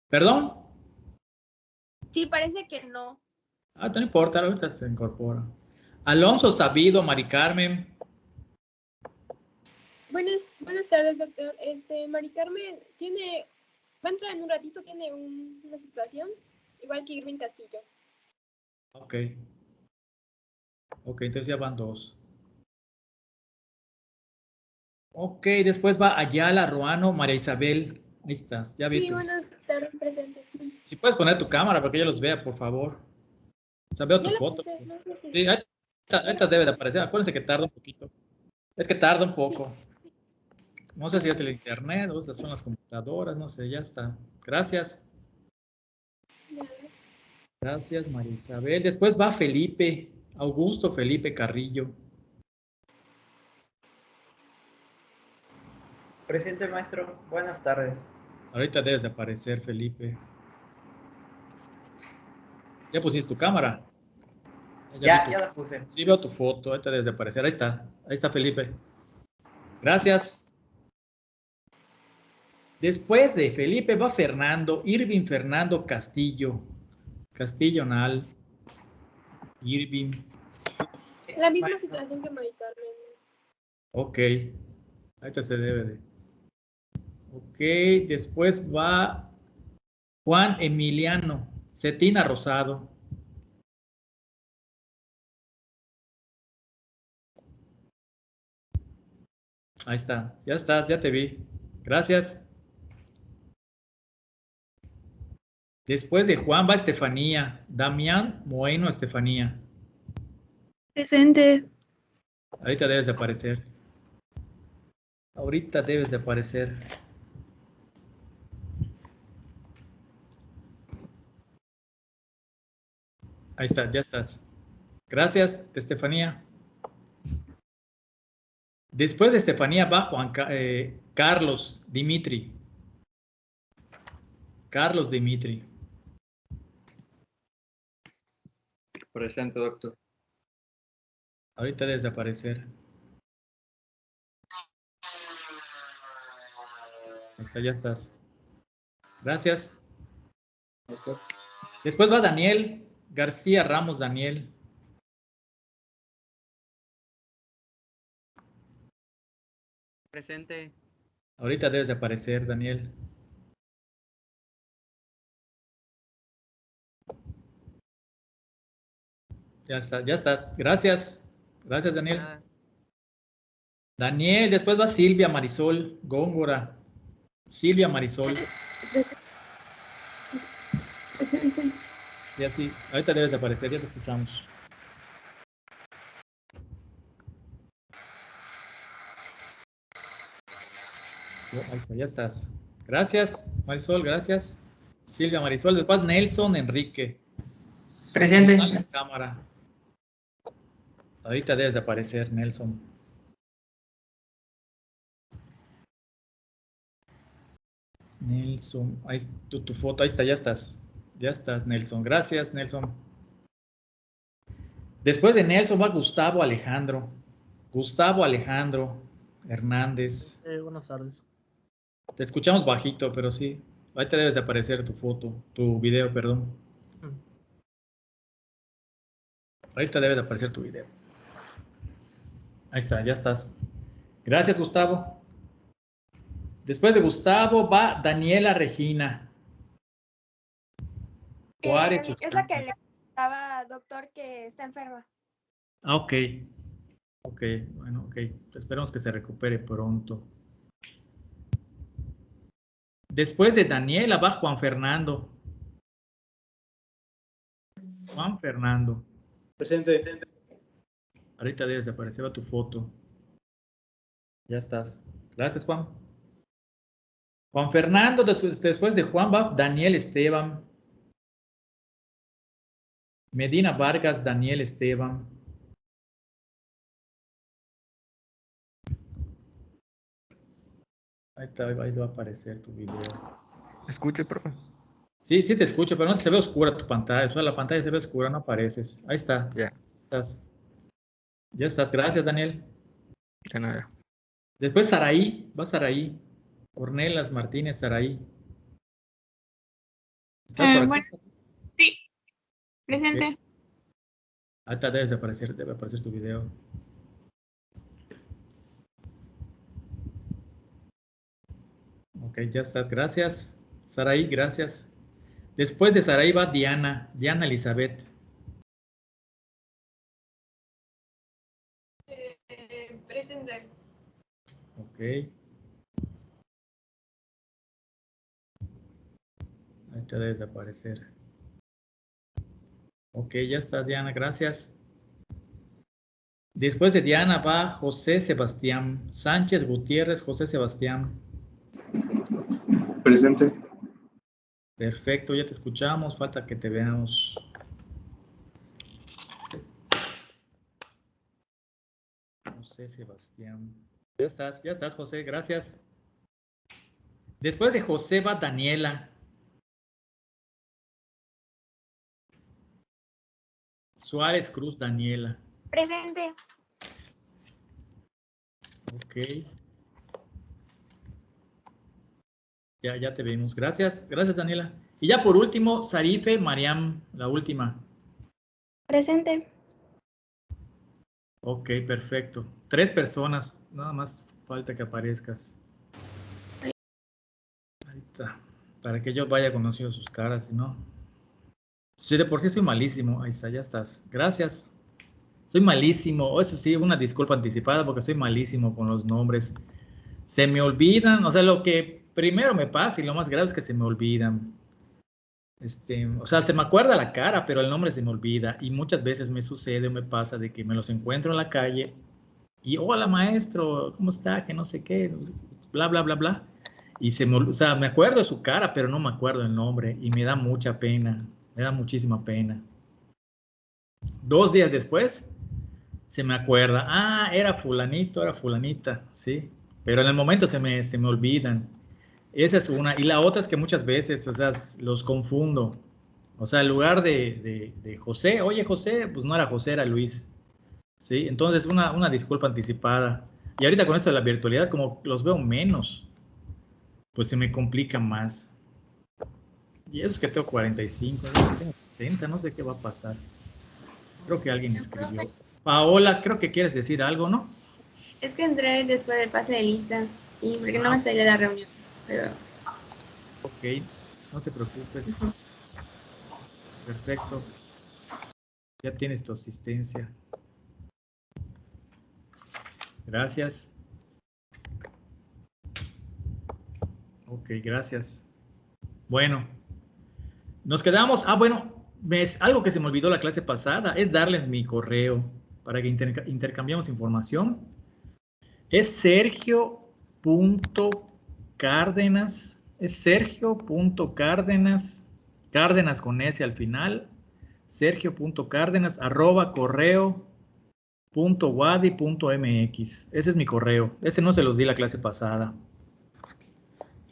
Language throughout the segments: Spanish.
¿Perdón? Sí, parece que no. Ah, no importa, ahorita se incorpora. Alonso Sabido, Mari Carmen. Buenas tardes, doctor. Mari Carmen va a entrar en un ratito, tiene una situación, igual que Irving Castillo. Ok. Ok, entonces ya van dos. Ok, después va Ayala, Ruano, María Isabel. Ahí estás, ya vi Sí, tú. buenas tardes, presente. Si puedes poner tu cámara para que yo los vea, por favor. O sea, veo tu Ya la foto. puse, no sé si. Sí, ahorita debe de aparecer. Acuérdense que tarda un poquito. Es que tarda un poco. No sé si es el internet o esas son las computadoras, no sé, ya está. Gracias. Gracias, María Isabel. Después va Felipe, Augusto Felipe Carrillo. Presente, maestro. Buenas tardes. Ahorita debes de aparecer, Felipe. ¿Ya pusiste tu cámara? Ya la puse. Sí, veo tu foto. Ahorita debes de aparecer. Ahí está. Ahí está, Felipe. Gracias. Después de Felipe va Fernando, Irving Fernando Castillo. Castillo Nal. Irving. La misma Maestro. situación que Mari Carmen. Ok. Ahorita se debe de. Ok, después va Juan Emiliano, Cetina Rosado. Ahí está, ya estás, ya te vi. Gracias. Después de Juan va Estefanía, Damián Moeno Estefanía. Presente. Ahorita debes de aparecer. Ahorita debes de aparecer. Ahí está, ya estás. Gracias, Estefanía. Después de Estefanía va Carlos Dimitri. Carlos Dimitri. Presente, doctor. Ahorita debes de aparecer. Ahí está, ya estás. Gracias. Doctor. Después va Daniel García Ramos Daniel. Presente. Ahorita debes de aparecer, Daniel. Ya está, ya está. Gracias. Gracias, Daniel. Nada. Daniel, después va Silvia Marisol Góngora. Silvia Marisol. Presente. Y así, ahorita debes de aparecer, ya te escuchamos. Ahí está, ya estás. Gracias, Marisol, gracias. Silvia Marisol, después Nelson Enrique. Presente. Dale cámara. Ahorita debes de aparecer, Nelson. Nelson, ahí tu foto, ahí está, ya estás. Ya estás, Nelson. Gracias, Nelson. Después de Nelson va Gustavo Alejandro. Gustavo Alejandro Hernández. Buenas tardes. Te escuchamos bajito, pero sí. Ahorita debes de aparecer tu foto, tu video, perdón. Ahorita debe de aparecer tu video. Ahí está, ya estás. Gracias, Gustavo. Después de Gustavo va Daniela Regina. Juárez. Es la que le contaba, doctor, que está enferma. Ah, ok. Ok, bueno, ok. Esperemos que se recupere pronto. Después de Daniela va Juan Fernando. Juan Fernando. Presente. Ahorita debes de aparecer tu foto. Ya estás. Gracias, Juan. Juan Fernando, después de Juan va Daniel Esteban. Medina Vargas, Daniel Esteban. Ahí va a aparecer tu video. Escuche, profe. Sí, sí te escucho, pero no se ve oscura tu pantalla. O sea, la pantalla se ve oscura, no apareces. Ahí está. Ya. Estás. Ya estás. Gracias, Daniel. De nada. Después Saraí. Va Saraí. Ornelas Martínez Saraí. ¿Estás por aquí? Bueno, sí, presente. Ok. Ahorita debe aparecer tu video. Ok, ya estás. Gracias. Saraí, gracias. Después de Saraí va Diana Elizabeth. Presente. Ok. Ahorita debe desaparecer. Ok, ya está Diana, gracias. Después de Diana va José Sebastián Sánchez Gutiérrez. José Sebastián. Presente. Perfecto, ya te escuchamos. Falta que te veamos. José Sebastián. Ya estás, José, gracias. Después de José va Daniela. Suárez Cruz Daniela. Presente. Ok. Ya te vimos. Gracias, Daniela. Y ya por último, Sarife Mariam, la última. Presente. Ok, perfecto. 3 personas, nada más falta que aparezcas. Ahí está. Para que yo vaya conociendo sus caras, si no. Si de por sí soy malísimo. Ahí está, ya estás. Gracias. Soy malísimo. Eso sí, una disculpa anticipada porque soy malísimo con los nombres. Se me olvidan, o sea, lo que primero me pasa y lo más grave es que se me olvidan. O sea, se me acuerda la cara, pero el nombre se me olvida. Y muchas veces me sucede o me pasa de que me los encuentro en la calle y, hola maestro, ¿cómo está? Que no sé qué, bla, bla, bla, bla. Y o sea, me acuerdo de su cara, pero no me acuerdo el nombre y me da mucha pena, me da muchísima pena. 2 días después, se me acuerda, era fulanito, era fulanita, sí. Pero en el momento se me olvidan. Esa es una. Y la otra es que muchas veces, o sea, los confundo. O sea, en lugar de José, oye José, pues no era José, era Luis. ¿Sí? Entonces, una disculpa anticipada. Y ahorita con esto de la virtualidad, como los veo menos, pues se me complica más. Y eso es que tengo 45, ¿no? Tengo 60, no sé qué va a pasar. Creo que alguien escribió. Paola, creo que quieres decir algo, ¿no? Es que entré después del pase de lista y porque no me salí de la reunión, pero Ok, no te preocupes. Perfecto. Ya tienes tu asistencia. Gracias. Ok, gracias. Bueno, nos quedamos. Bueno, algo que se me olvidó la clase pasada es darles mi correo para que intercambiemos información. Es Sergio.Cárdenas. Es Sergio.Cárdenas. Cárdenas con S al final. Sergio.Cárdenas @correo.wadi.mx. Ese es mi correo. Ese no se los di la clase pasada.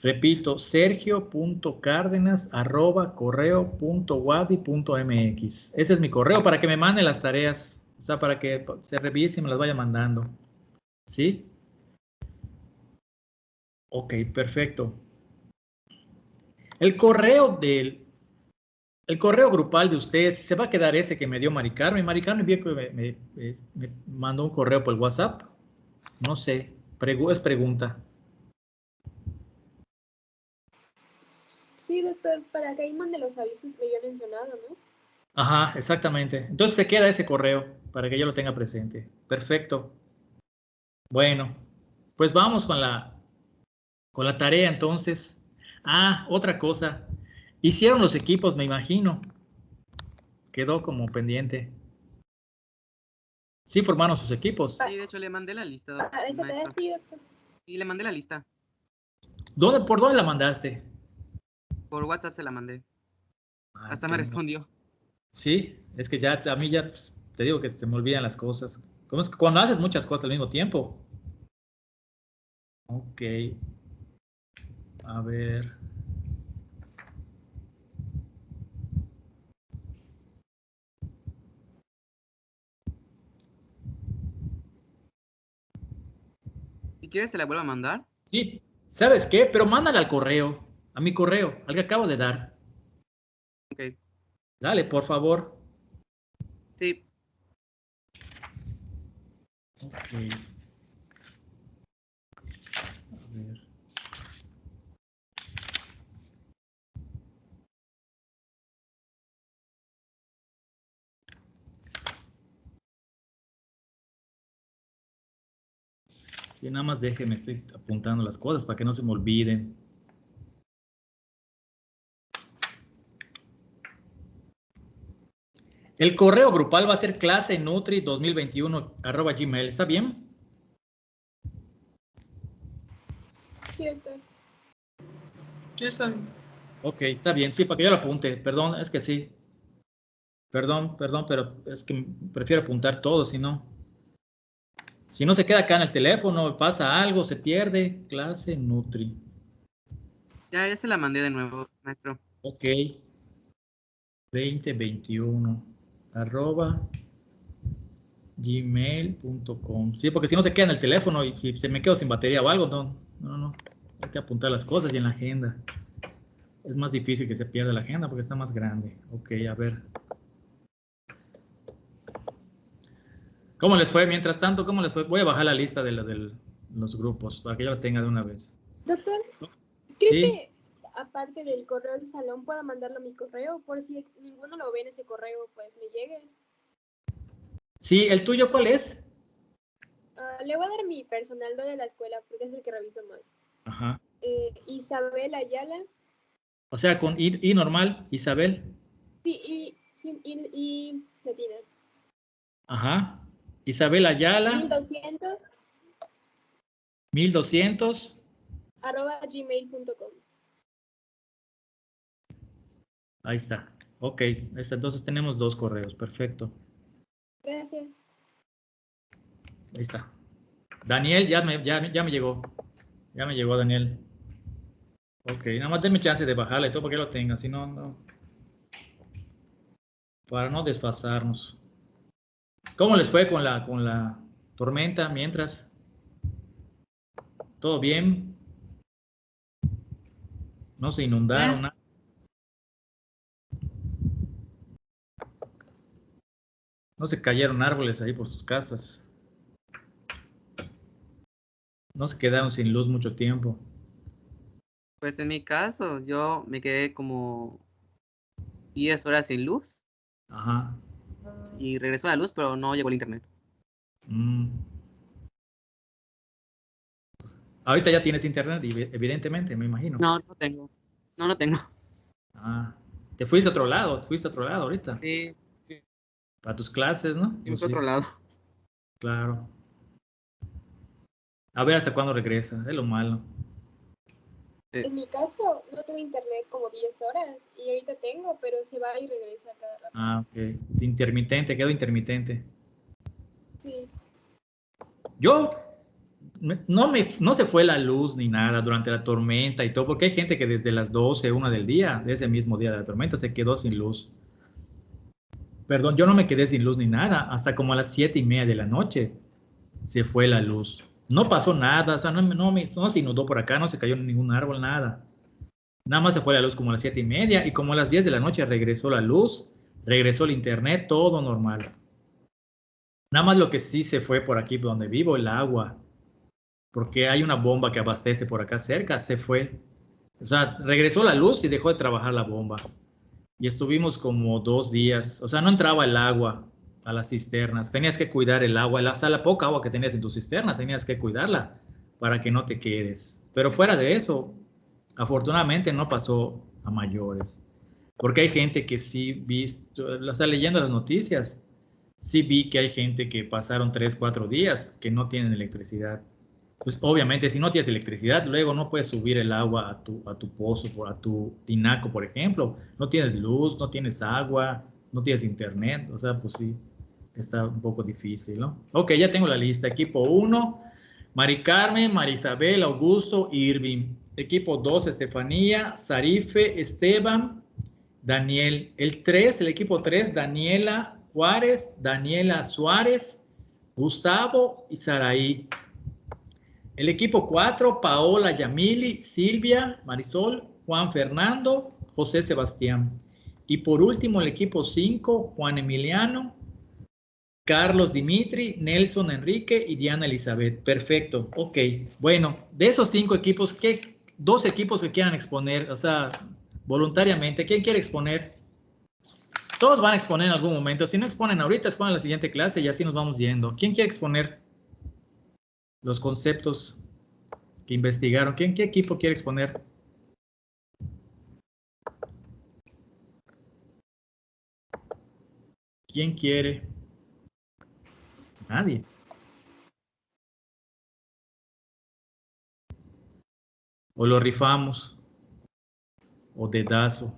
Repito, sergio.cárdenas@correo.wadi.mx. Ese es mi correo para que me manden las tareas. O sea, para que se revise y me las vaya mandando. ¿Sí? Ok, perfecto. El correo grupal de ustedes, se va a quedar ese que me dio Mari Carmen. Mari Carmen me mandó un correo por el WhatsApp. No sé, es pregunta. Sí, doctor, para que ahí mande los avisos que yo he mencionado, ¿no? Ajá, exactamente. Entonces se queda ese correo para que yo lo tenga presente. Perfecto. Bueno, pues vamos con la tarea entonces. Otra cosa. Hicieron los equipos, me imagino. Quedó como pendiente. Sí formaron sus equipos. Sí, de hecho le mandé la lista, Para esa tarea maestro. sí, doctor. Y le mandé la lista. ¿Por dónde la mandaste? Por WhatsApp se la mandé. Hasta qué me bueno. respondió. Sí, es que ya a mí ya te digo que se me olvidan las cosas. Como es que cuando haces muchas cosas al mismo tiempo. Ok. A ver. Si quieres se la vuelvo a mandar. Sí, ¿sabes qué? Pero mándala al correo, a mi correo, al que acabo de dar. Ok. Dale, por favor. Sí. Ok. A ver. Sí, nada más déjeme, estoy apuntando las cosas para que no se me olviden. El correo grupal va a ser clasenutri2021@gmail. ¿Está bien? Sí, doctor. Sí, está bien. Ok, está bien. Sí, para que yo lo apunte. Perdón, es que sí. Perdón, pero es que prefiero apuntar todo, si no. Si no se queda acá en el teléfono, pasa algo, se pierde. Clase Nutri. Ya se la mandé de nuevo, maestro. Ok. 2021@gmail.com. Sí, porque si no se queda en el teléfono y si se me quedo sin batería o algo, no. Hay que apuntar las cosas y en la agenda. Es más difícil que se pierda la agenda porque está más grande. Ok, a ver. ¿Cómo les fue? Mientras tanto, ¿cómo les fue? Voy a bajar la lista de los grupos para que yo la tenga de una vez. Doctor, ¿cree Sí. que aparte del correo del salón pueda mandarlo a mi correo? Por si ninguno lo ve en ese correo, pues me llegue. Sí, ¿el tuyo cuál es? Le voy a dar mi personal de la escuela porque es el que reviso más. Ajá. Isabel Ayala. O sea, con I normal, Isabel. Sí, y latina. Ajá. Isabel Ayala. 1200 1200. @gmail.com. Ahí está. Ok, entonces tenemos 2 correos. Perfecto. Gracias. Ahí está. Daniel, ya me llegó. Ya me llegó Daniel. Ok, nada más denme chance de bajarle y todo para que lo tenga, si no, no. Para no desfasarnos. ¿Cómo les fue con la tormenta mientras? ¿Todo bien? ¿No se inundaron nada? ¿No se cayeron árboles ahí por sus casas? ¿No se quedaron sin luz mucho tiempo? Pues en mi caso, yo me quedé como 10 horas sin luz Ajá. y regresó la luz, pero no llegó el internet. Ahorita ya tienes internet, evidentemente, me imagino. No, no tengo. No, no tengo. Ah, te fuiste a otro lado, ahorita. Sí, Para tus clases, ¿no? sí, Pues fue a sí, otro lado. claro. A ver hasta cuándo regresa, es lo malo. En mi caso, no tuve internet como 10 horas y ahorita tengo, pero se va y regresa cada rato. Ah, ok. Intermitente, quedó intermitente. Sí. Yo, no se fue la luz ni nada durante la tormenta y todo, porque hay gente que desde las 12, 1 del día, de ese mismo día de la tormenta, se quedó sin luz. Perdón, yo no me quedé sin luz ni nada, hasta como a las 7:30 de la noche se fue la luz. No pasó nada, o sea, no se inundó por acá, no se cayó ningún árbol, nada. Nada más se fue la luz como a las 7:30 y como a las 10 de la noche regresó la luz, regresó el internet, todo normal. Nada más lo que sí se fue por aquí donde vivo, el agua, porque hay una bomba que abastece por acá cerca, se fue. O sea, regresó la luz y dejó de trabajar la bomba. Y estuvimos como 2 días, o sea, no entraba el agua a las cisternas, tenías que cuidar el agua, la poca agua que tenías en tu cisterna, tenías que cuidarla para que no te quedes. Pero fuera de eso, afortunadamente no pasó a mayores, porque hay gente que sí visto, o sea, leyendo las noticias, sí vi que hay gente que pasaron 3, 4 días que no tienen electricidad. Pues obviamente si no tienes electricidad, luego no puedes subir el agua a tu pozo, a tu tinaco, por ejemplo. No tienes luz, no tienes agua, no tienes internet, o sea, pues sí, está un poco difícil, ¿no? Ok, ya tengo la lista. Equipo 1, Mari Carmen, Marisabel, Augusto, Irving. Equipo 2, Estefanía, Sarife, Esteban, Daniel. El equipo 3, Daniela Juárez, Daniela Suárez, Gustavo y Saraí. El equipo 4, Paola Yamili, Silvia, Marisol, Juan Fernando, José Sebastián. Y por último, el equipo 5, Juan Emiliano, Carlos Dimitri, Nelson Enrique y Diana Elizabeth. Perfecto, ok. Bueno, de esos 5 equipos, ¿qué 2 equipos que quieran exponer? O sea, voluntariamente, ¿quién quiere exponer? Todos van a exponer en algún momento. Si no exponen ahorita, exponen en la siguiente clase y así nos vamos yendo. ¿Quién quiere exponer los conceptos que investigaron? ¿Qué equipo quiere exponer? ¿Quién quiere? Nadie. O lo rifamos. O dedazo.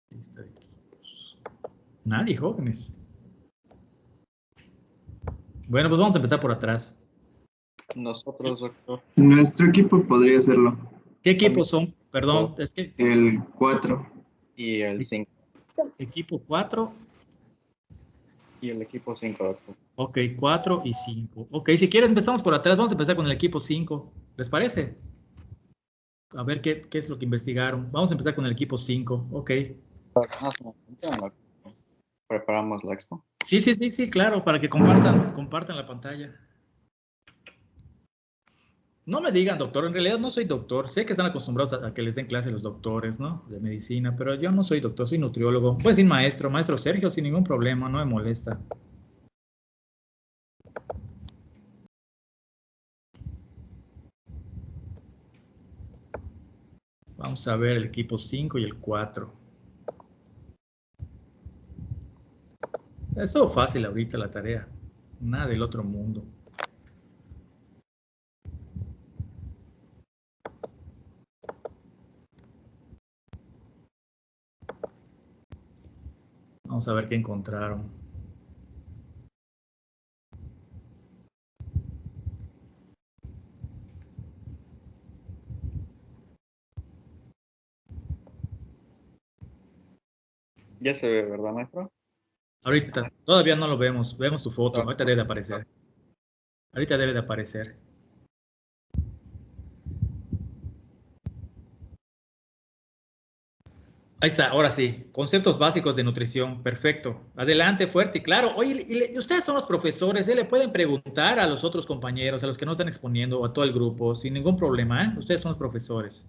Lista de equipos. Nadie, jóvenes. Bueno, pues vamos a empezar por atrás. Nosotros, doctor. Nuestro equipo podría hacerlo. ¿Qué equipos son? Perdón, es que El 4. Y el 5. equipo 4. Y el equipo 5, doctor. Ok, 4 y 5. Ok, si quieren empezamos por atrás. Vamos a empezar con el equipo 5. ¿Les parece? A ver qué es lo que investigaron. Vamos a empezar con el equipo 5. Ok. Preparamos la expo. Sí, claro, para que compartan la pantalla. No me digan doctor, en realidad no soy doctor. Sé que están acostumbrados a que les den clase los doctores, ¿no? De medicina, pero yo no soy doctor, soy nutriólogo. Puedes decir maestro Sergio, sin ningún problema, no me molesta. Vamos a ver el equipo 5 y el 4. Es todo fácil ahorita la tarea. Nada del otro mundo. Vamos a ver qué encontraron. Ya se ve, ¿verdad, maestro? Ahorita, todavía no lo vemos. Vemos tu foto. Ahorita debe de aparecer. Ahorita debe de aparecer. Ahí está, ahora sí. Conceptos básicos de nutrición. Perfecto. Adelante, fuerte y claro. Oye, y ustedes son los profesores, ¿eh? Le pueden preguntar a los otros compañeros, a los que no están exponiendo, o a todo el grupo, sin ningún problema, ¿eh? Ustedes son los profesores.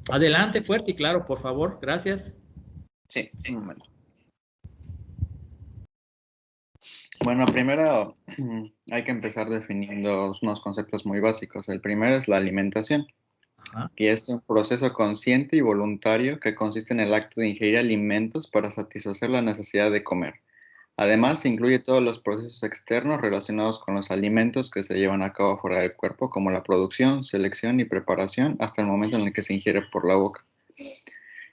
Adelante, fuerte y claro, por favor. Gracias. Sí, un momento. Bueno, primero hay que empezar definiendo unos conceptos muy básicos. El primero es la alimentación, Ajá. que es un proceso consciente y voluntario que consiste en el acto de ingerir alimentos para satisfacer la necesidad de comer. Además, incluye todos los procesos externos relacionados con los alimentos que se llevan a cabo fuera del cuerpo, como la producción, selección y preparación, hasta el momento en el que se ingiere por la boca.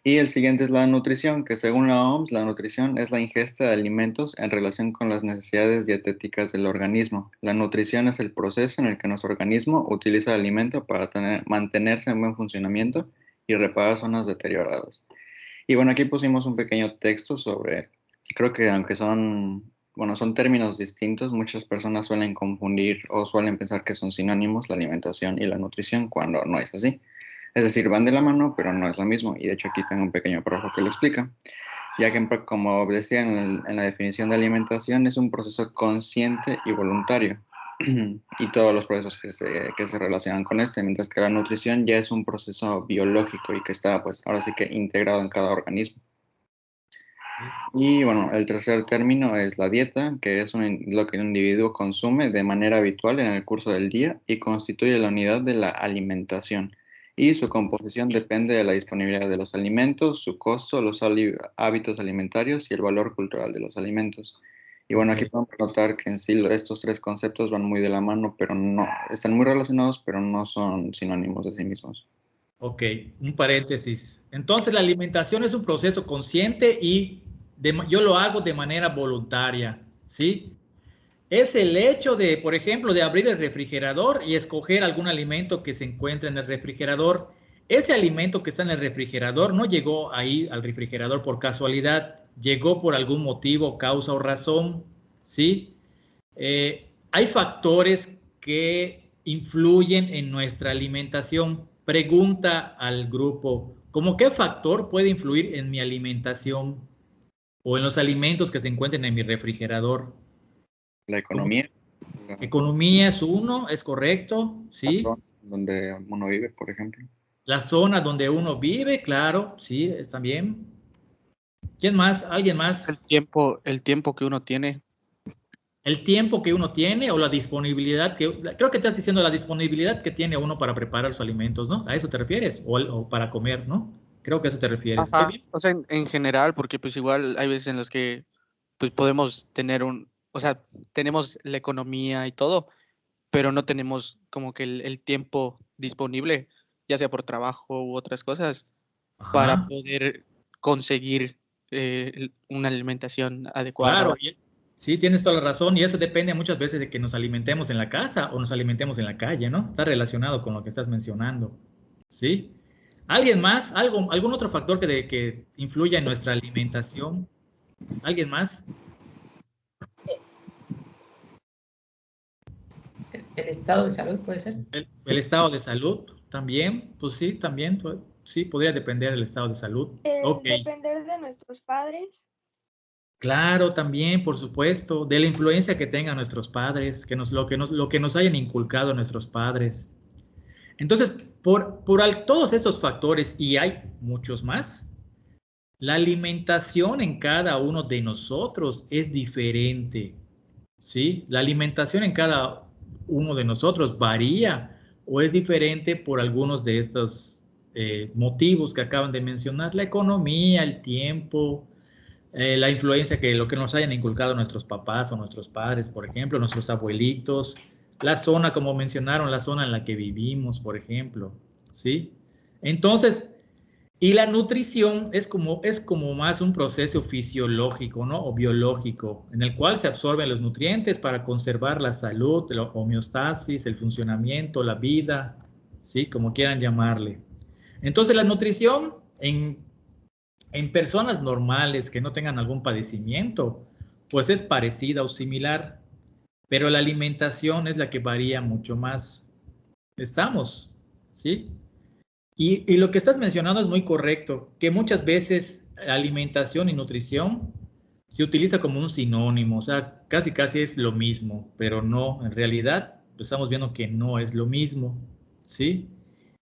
Y el siguiente es la nutrición, que según la OMS, la nutrición es la ingesta de alimentos en relación con las necesidades dietéticas del organismo. La nutrición es el proceso en el que nuestro organismo utiliza el alimento para mantenerse en buen funcionamiento y reparar zonas deterioradas. Y bueno, aquí pusimos un pequeño texto sobre, creo que aunque son términos distintos, muchas personas suelen confundir o suelen pensar que son sinónimos la alimentación y la nutrición cuando no es así. Es decir, van de la mano, pero no es lo mismo. Y de hecho aquí tengo un pequeño párrafo que lo explica. Ya que, como decía en la definición de alimentación, es un proceso consciente y voluntario. Y todos los procesos que se relacionan con este, mientras que la nutrición ya es un proceso biológico y que está, pues, ahora sí que integrado en cada organismo. Y bueno, el tercer término es la dieta, que es lo que un individuo consume de manera habitual en el curso del día y constituye la unidad de la alimentación. Y su composición depende de la disponibilidad de los alimentos, su costo, los hábitos alimentarios y el valor cultural de los alimentos. Y bueno, aquí podemos notar que en sí estos tres conceptos van muy de la mano, pero no, están muy relacionados, pero no son sinónimos de sí mismos. Ok, un paréntesis. Entonces la alimentación es un proceso consciente y yo lo hago de manera voluntaria, ¿sí? Es el hecho de, por ejemplo, de abrir el refrigerador y escoger algún alimento que se encuentre en el refrigerador. Ese alimento que está en el refrigerador no llegó ahí al refrigerador por casualidad, llegó por algún motivo, causa o razón, ¿sí? Hay factores que influyen en nuestra alimentación? Pregunta al grupo, ¿cómo qué factor puede influir en mi alimentación o en los alimentos que se encuentren en mi refrigerador? La economía, la Economía es uno, es correcto, ¿sí? zona donde uno vive, por ejemplo. La zona donde uno vive, claro, sí, está bien. ¿Quién más? ¿Alguien más? El tiempo que uno tiene. El tiempo que uno tiene o la disponibilidad creo que estás diciendo la disponibilidad que tiene uno para preparar sus alimentos, ¿no? ¿A eso te refieres? O para comer, ¿no? Creo que a eso te refieres. ¿Estoy Ajá. bien? O sea, en general, porque pues igual hay veces en los que pues podemos tener o sea, tenemos la economía y todo, pero no tenemos como que el tiempo disponible, ya sea por trabajo u otras cosas, para Ajá. poder conseguir una alimentación adecuada. Claro, sí, tienes toda la razón y eso depende muchas veces de que nos alimentemos en la casa o nos alimentemos en la calle, ¿no? Está relacionado con lo que estás mencionando, ¿sí? ¿Alguien más? ¿Algún otro factor que influya en nuestra alimentación? ¿Alguien más? El estado de salud puede ser. El estado de salud también, pues sí, también, sí, podría depender del estado de salud. Ok. Depender de nuestros padres. Claro, también, por supuesto, de la influencia que tengan nuestros padres, lo que nos hayan inculcado nuestros padres. Entonces, todos estos factores, y hay muchos más, la alimentación en cada uno de nosotros es diferente, ¿sí? La alimentación en cada uno de nosotros varía o es diferente por algunos de estos motivos que acaban de mencionar, la economía, el tiempo, la influencia lo que nos hayan inculcado nuestros papás o nuestros padres, por ejemplo, nuestros abuelitos, la zona, como mencionaron, la zona en la que vivimos, por ejemplo, ¿sí? Entonces, y la nutrición es como más un proceso fisiológico, ¿no? O biológico, en el cual se absorben los nutrientes para conservar la salud, la homeostasis, el funcionamiento, la vida, ¿sí? Como quieran llamarle. Entonces, la nutrición en personas normales que no tengan algún padecimiento, pues es parecida o similar, pero la alimentación es la que varía mucho más. Estamos, ¿sí? Y lo que estás mencionando es muy correcto, que muchas veces alimentación y nutrición se utiliza como un sinónimo, o sea, casi es lo mismo, pero no, en realidad pues estamos viendo que no es lo mismo, ¿sí?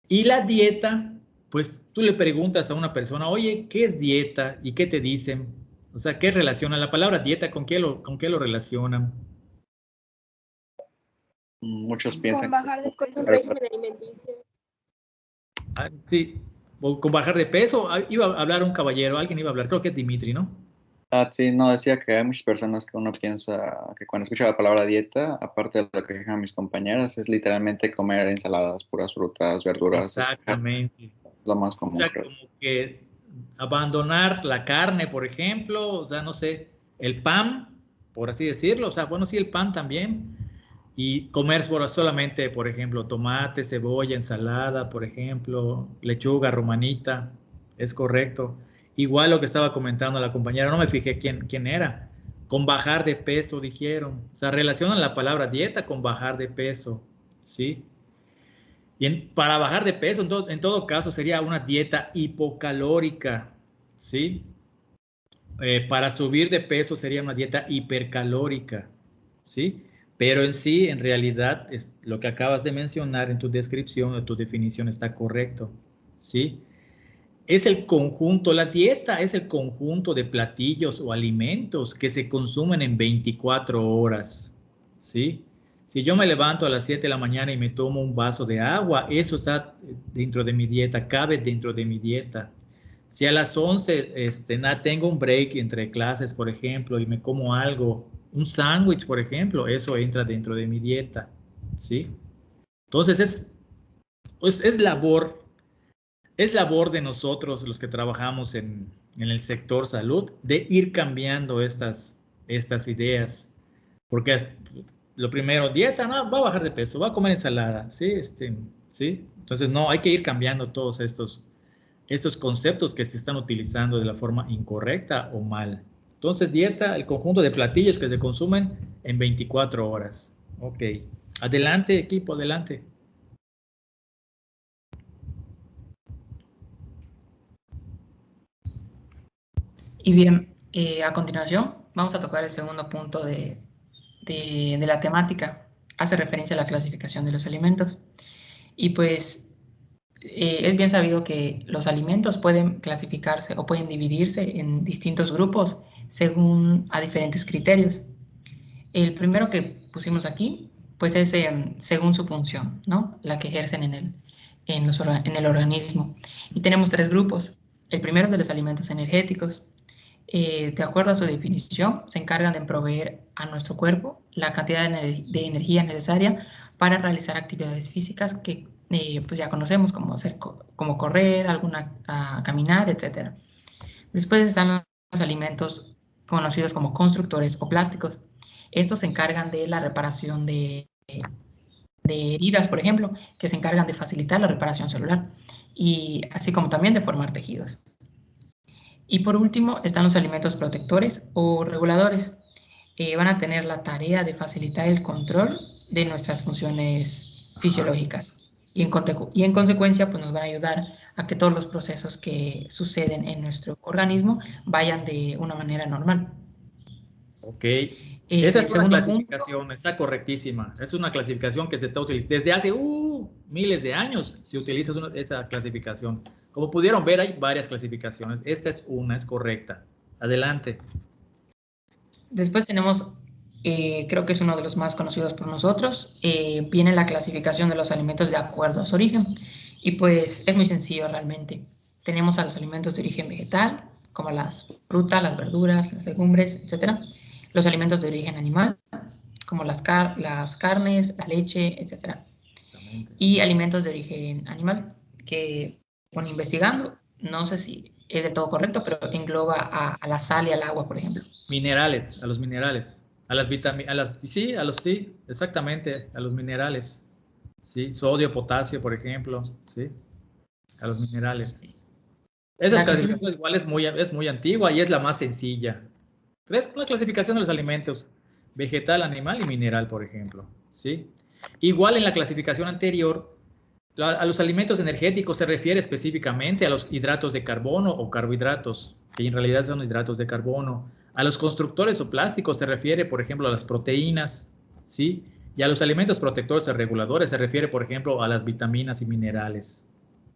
Y la dieta, pues tú le preguntas a una persona, oye, ¿qué es dieta? ¿Y qué te dicen? O sea, ¿qué relaciona la palabra dieta? ¿Con qué lo relacionan? Muchos Con piensan bajar de que peso. Un régimen alimenticio. Sí, o con bajar de peso. Iba a hablar un caballero, alguien iba a hablar, creo que es Dimitri, ¿no? sí, no, decía que hay muchas personas que uno piensa que cuando escucha la palabra dieta, aparte de lo que dijeron mis compañeras, es literalmente comer ensaladas, puras frutas, verduras, Exactamente. lo más O común, sea, creo. como que abandonar la carne, por ejemplo, o sea, no sé, el pan, por así decirlo, o sea, bueno, sí, el pan también, y comer solamente, por ejemplo, tomate, cebolla, ensalada, por ejemplo, lechuga, romanita, es correcto. Igual lo que estaba comentando la compañera, no me fijé quién era, con bajar de peso, dijeron, o sea, relacionan la palabra dieta con bajar de peso, ¿sí? Y para bajar de peso, en todo caso, sería una dieta hipocalórica, ¿sí? Para subir de peso sería una dieta hipercalórica, ¿sí? Pero en sí, en realidad, lo que acabas de mencionar en tu descripción o tu definición está correcto, ¿sí? Es el conjunto, la dieta es el conjunto de platillos o alimentos que se consumen en 24 horas, ¿sí? Si yo me levanto a las 7 de la mañana y me tomo un vaso de agua, eso está dentro de mi dieta, cabe dentro de mi dieta. Si a las 11 tengo un break entre clases, por ejemplo, y me como algo, un sándwich, por ejemplo, eso entra dentro de mi dieta, ¿sí? Entonces es labor de nosotros, los que trabajamos en el sector salud, de ir cambiando estas ideas, porque lo primero, dieta, no, va a bajar de peso, va a comer ensalada, ¿sí? ¿Sí? Entonces, no, hay que ir cambiando todos estos conceptos que se están utilizando de la forma incorrecta o mal. Entonces, dieta, el conjunto de platillos que se consumen en 24 horas. Ok. Adelante, equipo, adelante. Y bien, a continuación vamos a tocar el segundo punto de la temática. Hace referencia a la clasificación de los alimentos. Y pues es bien sabido que los alimentos pueden clasificarse o pueden dividirse en distintos grupos según a diferentes criterios. El primero que pusimos aquí, pues es según su función, ¿no? La que ejercen en el organismo. Y tenemos 3 grupos. El primero es de los alimentos energéticos. De acuerdo a su definición, se encargan de proveer a nuestro cuerpo la cantidad de energía necesaria para realizar actividades físicas que pues ya conocemos, como como correr, caminar, etc. Después están los alimentos conocidos como constructores o plásticos. Estos se encargan de la reparación de heridas, por ejemplo, que se encargan de facilitar la reparación celular, y así como también de formar tejidos. Y por último están los alimentos protectores o reguladores. Van a tener la tarea de facilitar el control de nuestras funciones fisiológicas y en consecuencia pues nos van a ayudar a que todos los procesos que suceden en nuestro organismo vayan de una manera normal. Ok. Esa es una clasificación, está correctísima. Es una clasificación que se está utilizando desde hace miles de años. Se utiliza esa clasificación. Como pudieron ver, hay varias clasificaciones. Esta es una, es correcta. Adelante. Después tenemos, creo que es uno de los más conocidos por nosotros, viene la clasificación de los alimentos de acuerdo a su origen. Y pues es muy sencillo realmente. Tenemos a los alimentos de origen vegetal, como las frutas, las verduras, las legumbres, etc. Los alimentos de origen animal, como las carnes, la leche, etc. Y alimentos de origen animal, que, bueno, investigando, no sé si es del todo correcto, pero engloba a la sal y al agua, por ejemplo. Minerales, a los minerales, a las vitaminas, sí, exactamente, a los minerales, sí, sodio, potasio, por ejemplo, sí, a los minerales. Esa clasificación igual es muy antigua y es la más sencilla. Una clasificación de los alimentos, vegetal, animal y mineral, por ejemplo, sí. Igual en la clasificación anterior, a los alimentos energéticos se refiere específicamente a los hidratos de carbono o carbohidratos, que en realidad son hidratos de carbono. A los constructores o plásticos se refiere, por ejemplo, a las proteínas, ¿sí? Y a los alimentos protectores o reguladores se refiere, por ejemplo, a las vitaminas y minerales,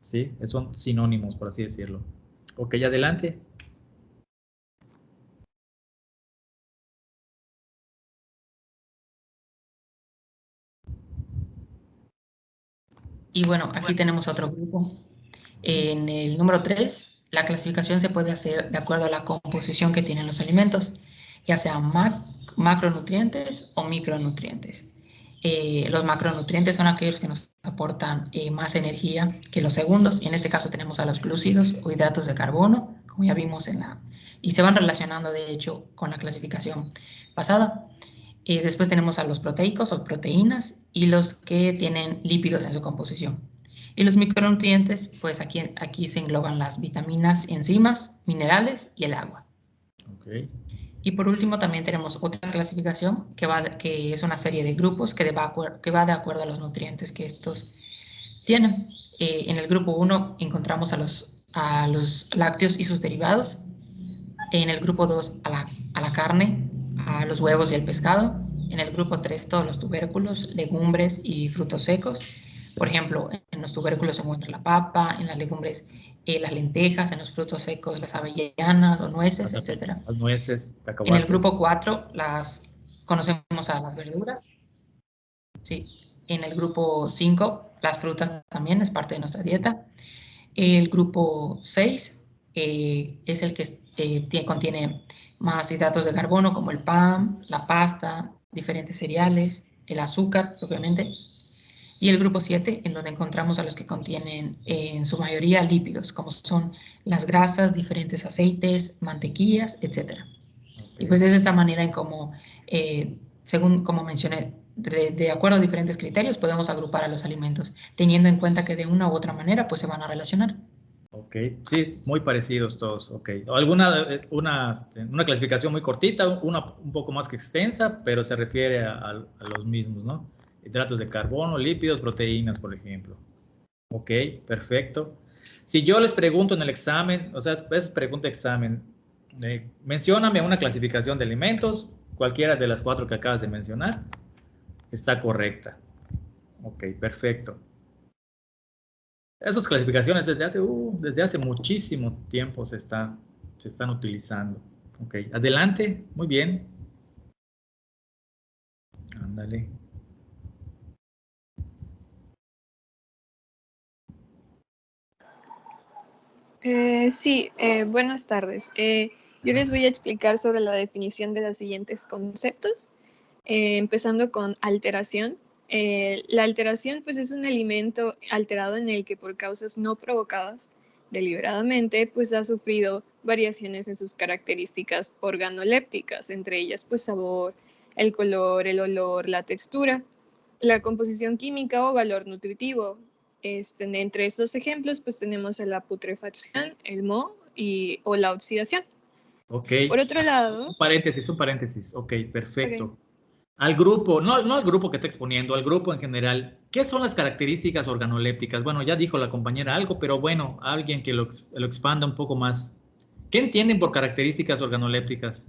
¿sí? Son sinónimos, por así decirlo. Ok, adelante. Y bueno, aquí tenemos otro grupo. En el número 3, la clasificación se puede hacer de acuerdo a la composición que tienen los alimentos, ya sean macronutrientes o micronutrientes. Los macronutrientes son aquellos que nos aportan más energía que los segundos, y en este caso tenemos a los glúcidos o hidratos de carbono, como ya vimos y se van relacionando de hecho con la clasificación pasada. Después tenemos a los proteicos o proteínas y los que tienen lípidos en su composición. Y los micronutrientes, pues aquí se engloban las vitaminas, enzimas, minerales y el agua. Okay. Y por último también tenemos otra clasificación que es una serie de grupos que va de acuerdo a los nutrientes que estos tienen. En el grupo 1 encontramos a los lácteos y sus derivados. En el grupo 2 a la carne, a los huevos y el pescado. En el grupo 3 todos los tubérculos, legumbres y frutos secos. Por ejemplo, en los tubérculos se encuentra la papa, en las legumbres las lentejas, en los frutos secos las avellanas o nueces, etc. Las nueces, cacahuates. En el grupo 4 conocemos a las verduras. Sí. En el grupo 5 las frutas también es parte de nuestra dieta. El grupo 6 es el que contiene más hidratos de carbono como el pan, la pasta, diferentes cereales, el azúcar propiamente. Y el grupo 7, en donde encontramos a los que contienen en su mayoría lípidos, como son las grasas, diferentes aceites, mantequillas, etc. Okay. Y pues es de esta manera en cómo, según como mencioné, de acuerdo a diferentes criterios, podemos agrupar a los alimentos, teniendo en cuenta que de una u otra manera pues se van a relacionar. Ok, sí, muy parecidos todos, ok. Una clasificación muy cortita, una un poco más que extensa, pero se refiere a los mismos, ¿no? hidratos de carbono, lípidos, proteínas, por ejemplo. Ok, perfecto. Si yo les pregunto en el examen, o sea, es pregunta examen, mencióname una clasificación de alimentos, cualquiera de las 4 que acabas de mencionar, está correcta. Ok, perfecto. Esas clasificaciones desde hace muchísimo tiempo se están utilizando. Ok, adelante, muy bien. Ándale. Sí, buenas tardes. Yo les voy a explicar sobre la definición de los siguientes conceptos, empezando con alteración. La alteración pues es un alimento alterado en el que por causas no provocadas deliberadamente pues ha sufrido variaciones en sus características organolépticas, entre ellas pues sabor, el color, el olor, la textura, la composición química o valor nutritivo. Entre estos ejemplos pues tenemos la putrefacción, el moho o la oxidación. Ok. Por otro lado... Un paréntesis. Ok, perfecto. Okay. Al grupo, no al grupo que está exponiendo, al grupo en general, ¿qué son las características organolépticas? Bueno, ya dijo la compañera algo, pero bueno, alguien que lo expanda un poco más. ¿Qué entienden por características organolépticas?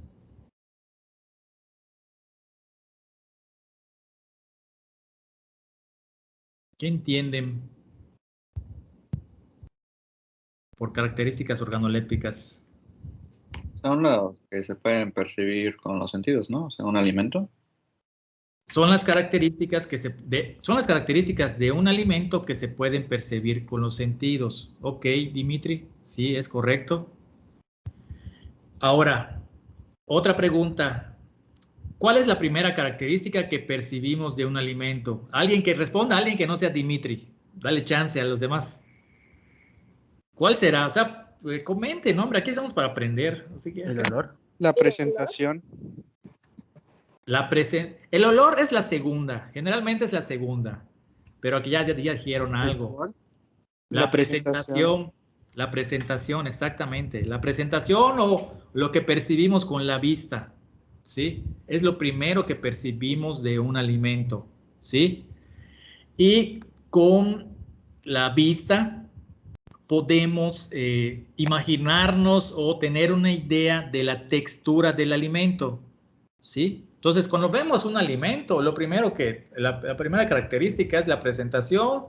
¿Qué entienden por características organolépticas? Son los que se pueden percibir con los sentidos, ¿no? O sea, un alimento. Son las características son las características de un alimento que se pueden percibir con los sentidos. Ok, Dimitri, sí, es correcto. Ahora, otra pregunta. ¿Cuál es la primera característica que percibimos de un alimento? Alguien que responda, alguien que no sea Dimitri. Dale chance a los demás. ¿Cuál será? O sea, comenten, hombre, aquí estamos para aprender. Así que el olor. La presentación. El olor es la segunda, generalmente es la segunda, pero aquí ya dijeron algo. La presentación, exactamente. La presentación o lo que percibimos con la vista, ¿sí? Es lo primero que percibimos de un alimento, ¿sí? Y con la vista podemos imaginarnos o tener una idea de la textura del alimento, ¿sí? Entonces, cuando vemos un alimento, lo primero la primera característica es la presentación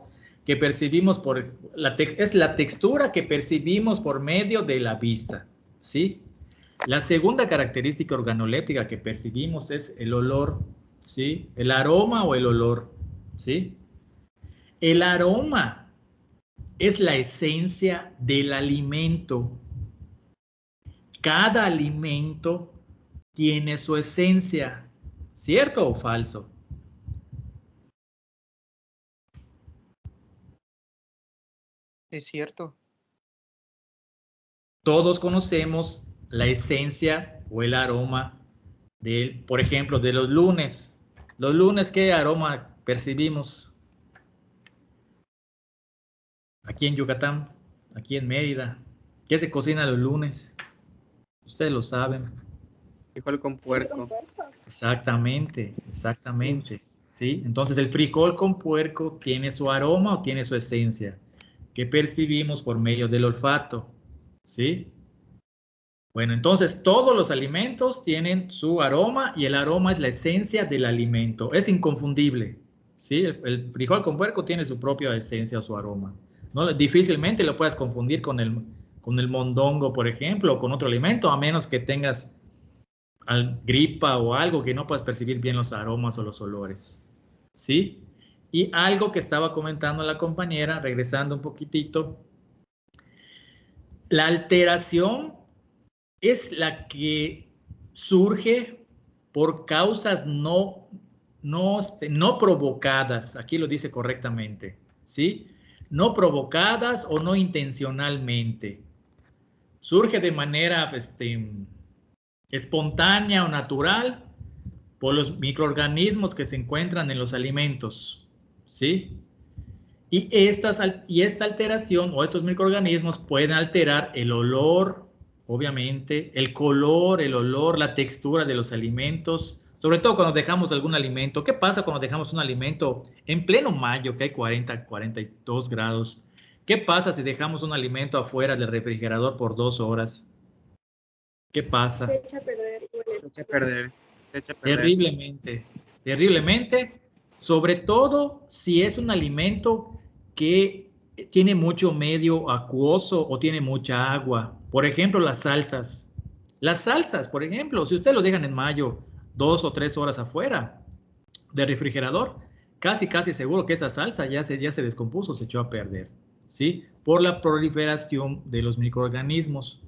que percibimos es la textura que percibimos por medio de la vista, ¿sí? La segunda característica organoléptica que percibimos es el olor, ¿sí? El aroma o el olor, ¿sí? El aroma es la esencia del alimento. Cada alimento tiene su esencia, ¿cierto o falso? Es cierto. Todos conocemos la esencia o el aroma por ejemplo, de los lunes. Los lunes, ¿qué aroma percibimos? Aquí en Yucatán, aquí en Mérida. ¿Qué se cocina los lunes? Ustedes lo saben. Frijol con puerco. Exactamente. ¿Sí? Entonces el frijol con puerco tiene su aroma o tiene su esencia que percibimos por medio del olfato. ¿Sí? Bueno, entonces todos los alimentos tienen su aroma y el aroma es la esencia del alimento. Es inconfundible. ¿Sí? El frijol con puerco tiene su propia esencia o su aroma. ¿No? Difícilmente lo puedes confundir con el mondongo, por ejemplo, o con otro alimento, a menos que tengas gripa o algo que no puedas percibir bien los aromas o los olores. ¿Sí? Y algo que estaba comentando la compañera, regresando un poquitito, la alteración es la que surge por causas no provocadas, aquí lo dice correctamente, ¿sí? No provocadas o no intencionalmente. Surge de manera espontánea o natural por los microorganismos que se encuentran en los alimentos, ¿sí? Y esta alteración o estos microorganismos pueden alterar el olor, obviamente, el color, el olor, la textura de los alimentos Sobre todo cuando dejamos algún alimento. ¿Qué pasa cuando dejamos un alimento en pleno mayo, que hay 40, 42 grados? ¿Qué pasa si dejamos un alimento afuera del refrigerador por 2 horas? ¿Qué pasa? Se echa a perder. Se echa a perder. Se echa a perder. Terriblemente, terriblemente, sobre todo si es un alimento que tiene mucho medio acuoso o tiene mucha agua. Por ejemplo, las salsas. Las salsas, por ejemplo, si ustedes lo dejan en mayo 2 o 3 horas afuera del refrigerador, casi seguro que esa salsa ya se descompuso, se echó a perder, ¿sí? Por la proliferación de los microorganismos,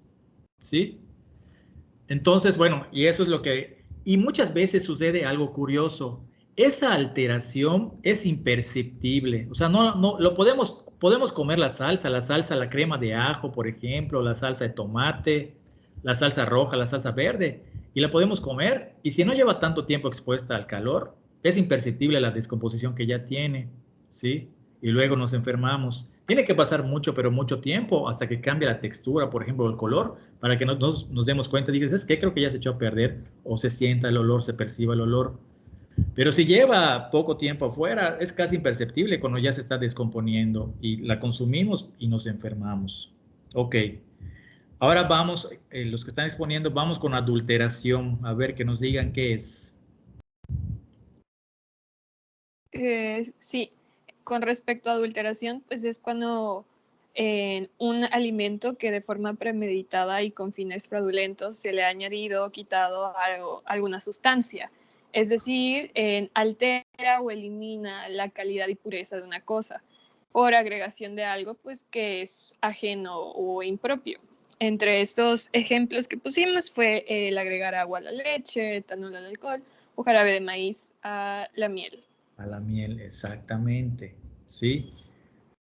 ¿sí? Entonces, bueno, y eso es lo que... Y muchas veces sucede algo curioso. Esa alteración es imperceptible. O sea, no lo podemos comer la salsa, la crema de ajo, por ejemplo, la salsa de tomate, la salsa roja, la salsa verde, y la podemos comer. Y si no lleva tanto tiempo expuesta al calor, es imperceptible la descomposición que ya tiene, ¿sí? Y luego nos enfermamos. Tiene que pasar mucho, pero mucho tiempo hasta que cambie la textura, por ejemplo, el color, para que nos demos cuenta y dices, es que creo que ya se echó a perder, o se sienta el olor, se perciba el olor. Pero si lleva poco tiempo afuera, es casi imperceptible cuando ya se está descomponiendo y la consumimos y nos enfermamos. Ok. Ahora vamos, los que están exponiendo, vamos con adulteración, a ver que nos digan qué es. Sí, con respecto a adulteración, pues es cuando un alimento que de forma premeditada y con fines fraudulentos se le ha añadido o quitado alguna sustancia. Es decir, altera o elimina la calidad y pureza de una cosa por agregación de algo pues, que es ajeno o impropio. Entre estos ejemplos que pusimos fue el agregar agua a la leche, etanol al alcohol o jarabe de maíz a la miel. A la miel, exactamente, ¿sí?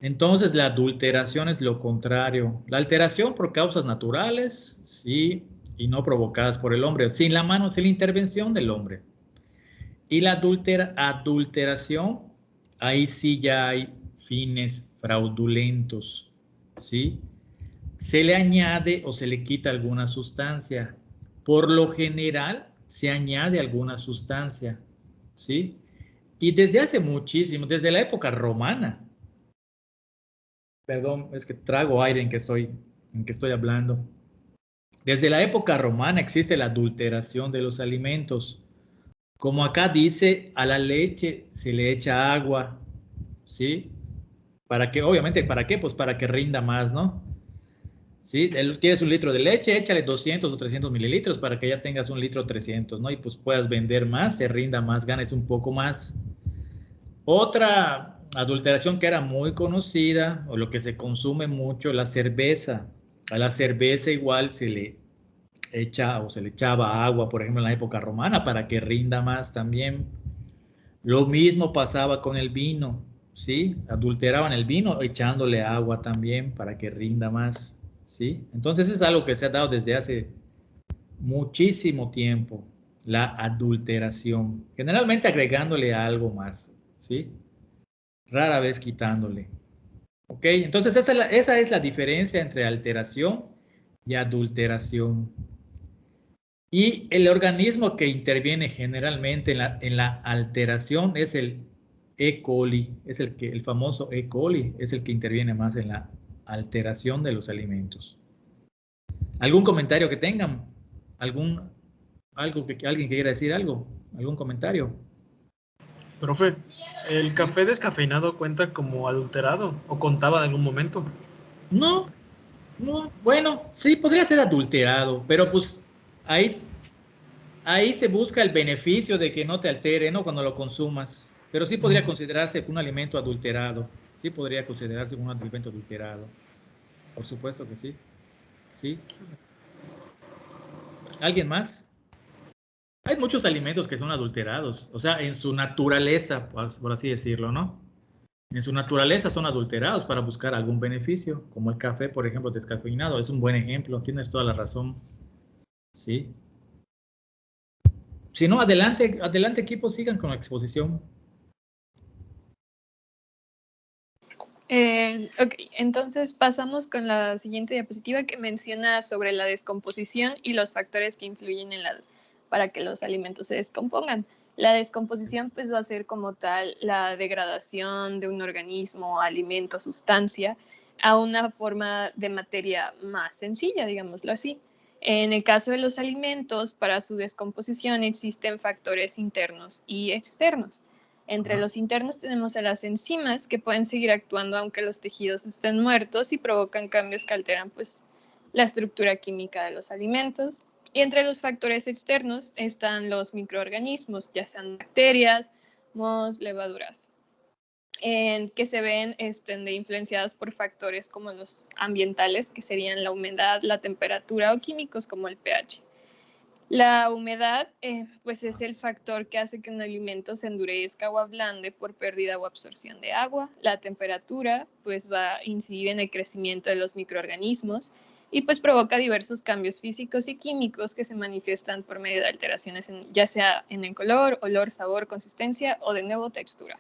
Entonces la adulteración es lo contrario. La alteración por causas naturales, sí, y no provocadas por el hombre, sin la intervención del hombre. Y la adulteración, ahí sí ya hay fines fraudulentos, ¿sí? Se le añade o se le quita alguna sustancia. Por lo general, se añade alguna sustancia, ¿sí? Y desde hace muchísimo, desde la época romana, perdón, es que trago aire en que estoy hablando. Desde la época romana existe la adulteración de los alimentos. Como acá dice, a la leche se le echa agua, ¿sí? ¿Para qué? Obviamente, ¿para qué? Pues para que rinda más, ¿no? ¿Sí? Tienes un litro de leche, échale 200 o 300 mililitros para que ya tengas un litro 300, ¿no? Y pues puedas vender más, se rinda más, ganes un poco más. Otra adulteración que era muy conocida, o lo que se consume mucho, la cerveza. A la cerveza igual se le echa o se le echaba agua, por ejemplo, en la época romana, para que rinda más también. Lo mismo pasaba con el vino, ¿sí? Adulteraban el vino echándole agua también para que rinda más, ¿sí? Entonces es algo que se ha dado desde hace muchísimo tiempo, la adulteración, generalmente agregándole algo más, ¿sí? Rara vez quitándole. ¿Ok? Entonces esa es la diferencia entre alteración y adulteración. Y el organismo que interviene generalmente en la alteración es el E. coli, es el famoso E. coli, es el que interviene más en la alteración de los alimentos. ¿Algún comentario que tengan? ¿Alguien que quiera decir algo? ¿Algún comentario? Profe, ¿el café descafeinado cuenta como adulterado o contaba en algún momento? No, bueno, sí, podría ser adulterado, pero pues ahí se busca el beneficio de que no te altere, ¿no? Cuando lo consumas. Pero sí podría considerarse un alimento adulterado. Sí podría considerarse un alimento adulterado. Por supuesto que sí. ¿Sí? ¿Alguien más? Hay muchos alimentos que son adulterados, o sea, en su naturaleza, por así decirlo, ¿no? En su naturaleza son adulterados para buscar algún beneficio, como el café, por ejemplo, descafeinado, es un buen ejemplo, tienes toda la razón, ¿sí? Si no, adelante equipo, sigan con la exposición. Ok, entonces pasamos con la siguiente diapositiva que menciona sobre la descomposición y los factores que influyen en la para que los alimentos se descompongan. La descomposición pues va a ser como tal la degradación de un organismo, alimento, sustancia, a una forma de materia más sencilla, digámoslo así. En el caso de los alimentos, para su descomposición existen factores internos y externos. Entre los internos tenemos a las enzimas que pueden seguir actuando aunque los tejidos estén muertos y provocan cambios que alteran pues, la estructura química de los alimentos. Y entre los factores externos están los microorganismos, ya sean bacterias, mohos, levaduras, que se ven influenciadas por factores como los ambientales, que serían la humedad, la temperatura o químicos como el pH. La humedad pues es el factor que hace que un alimento se endurezca o ablande por pérdida o absorción de agua. La temperatura pues va a incidir en el crecimiento de los microorganismos y pues provoca diversos cambios físicos y químicos que se manifiestan por medio de alteraciones ya sea en el color, olor, sabor, consistencia o de nuevo textura.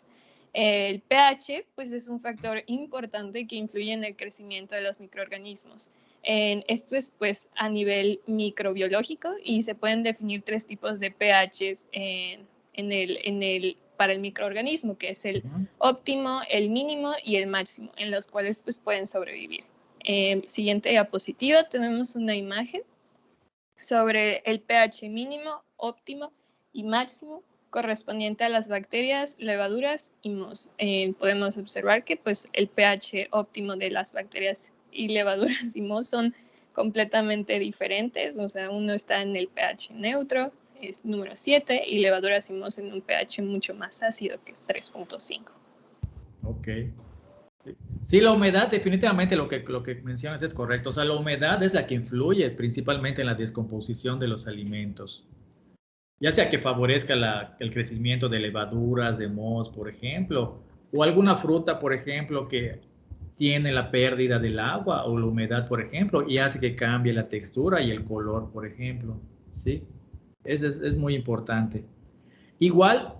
El pH pues es un factor importante que influye en el crecimiento de los microorganismos. Esto es pues a nivel microbiológico y se pueden definir 3 tipos de pHs para el microorganismo, que es el óptimo, el mínimo y el máximo, en los cuales pues pueden sobrevivir. Siguiente diapositiva, tenemos una imagen sobre el pH mínimo, óptimo y máximo correspondiente a las bacterias, levaduras y mohos. Podemos observar que pues, el pH óptimo de las bacterias y levaduras y mohos son completamente diferentes, o sea, uno está en el pH neutro, es número 7, y levaduras y mohos en un pH mucho más ácido, que es 3.5. Ok. Sí, la humedad, definitivamente lo que mencionas es correcto. O sea, la humedad es la que influye principalmente en la descomposición de los alimentos. Ya sea que favorezca el crecimiento de levaduras, de mohos, por ejemplo, o alguna fruta, por ejemplo, que tiene la pérdida del agua o la humedad, por ejemplo, y hace que cambie la textura y el color, por ejemplo. ¿Sí? Eso es muy importante. Igual,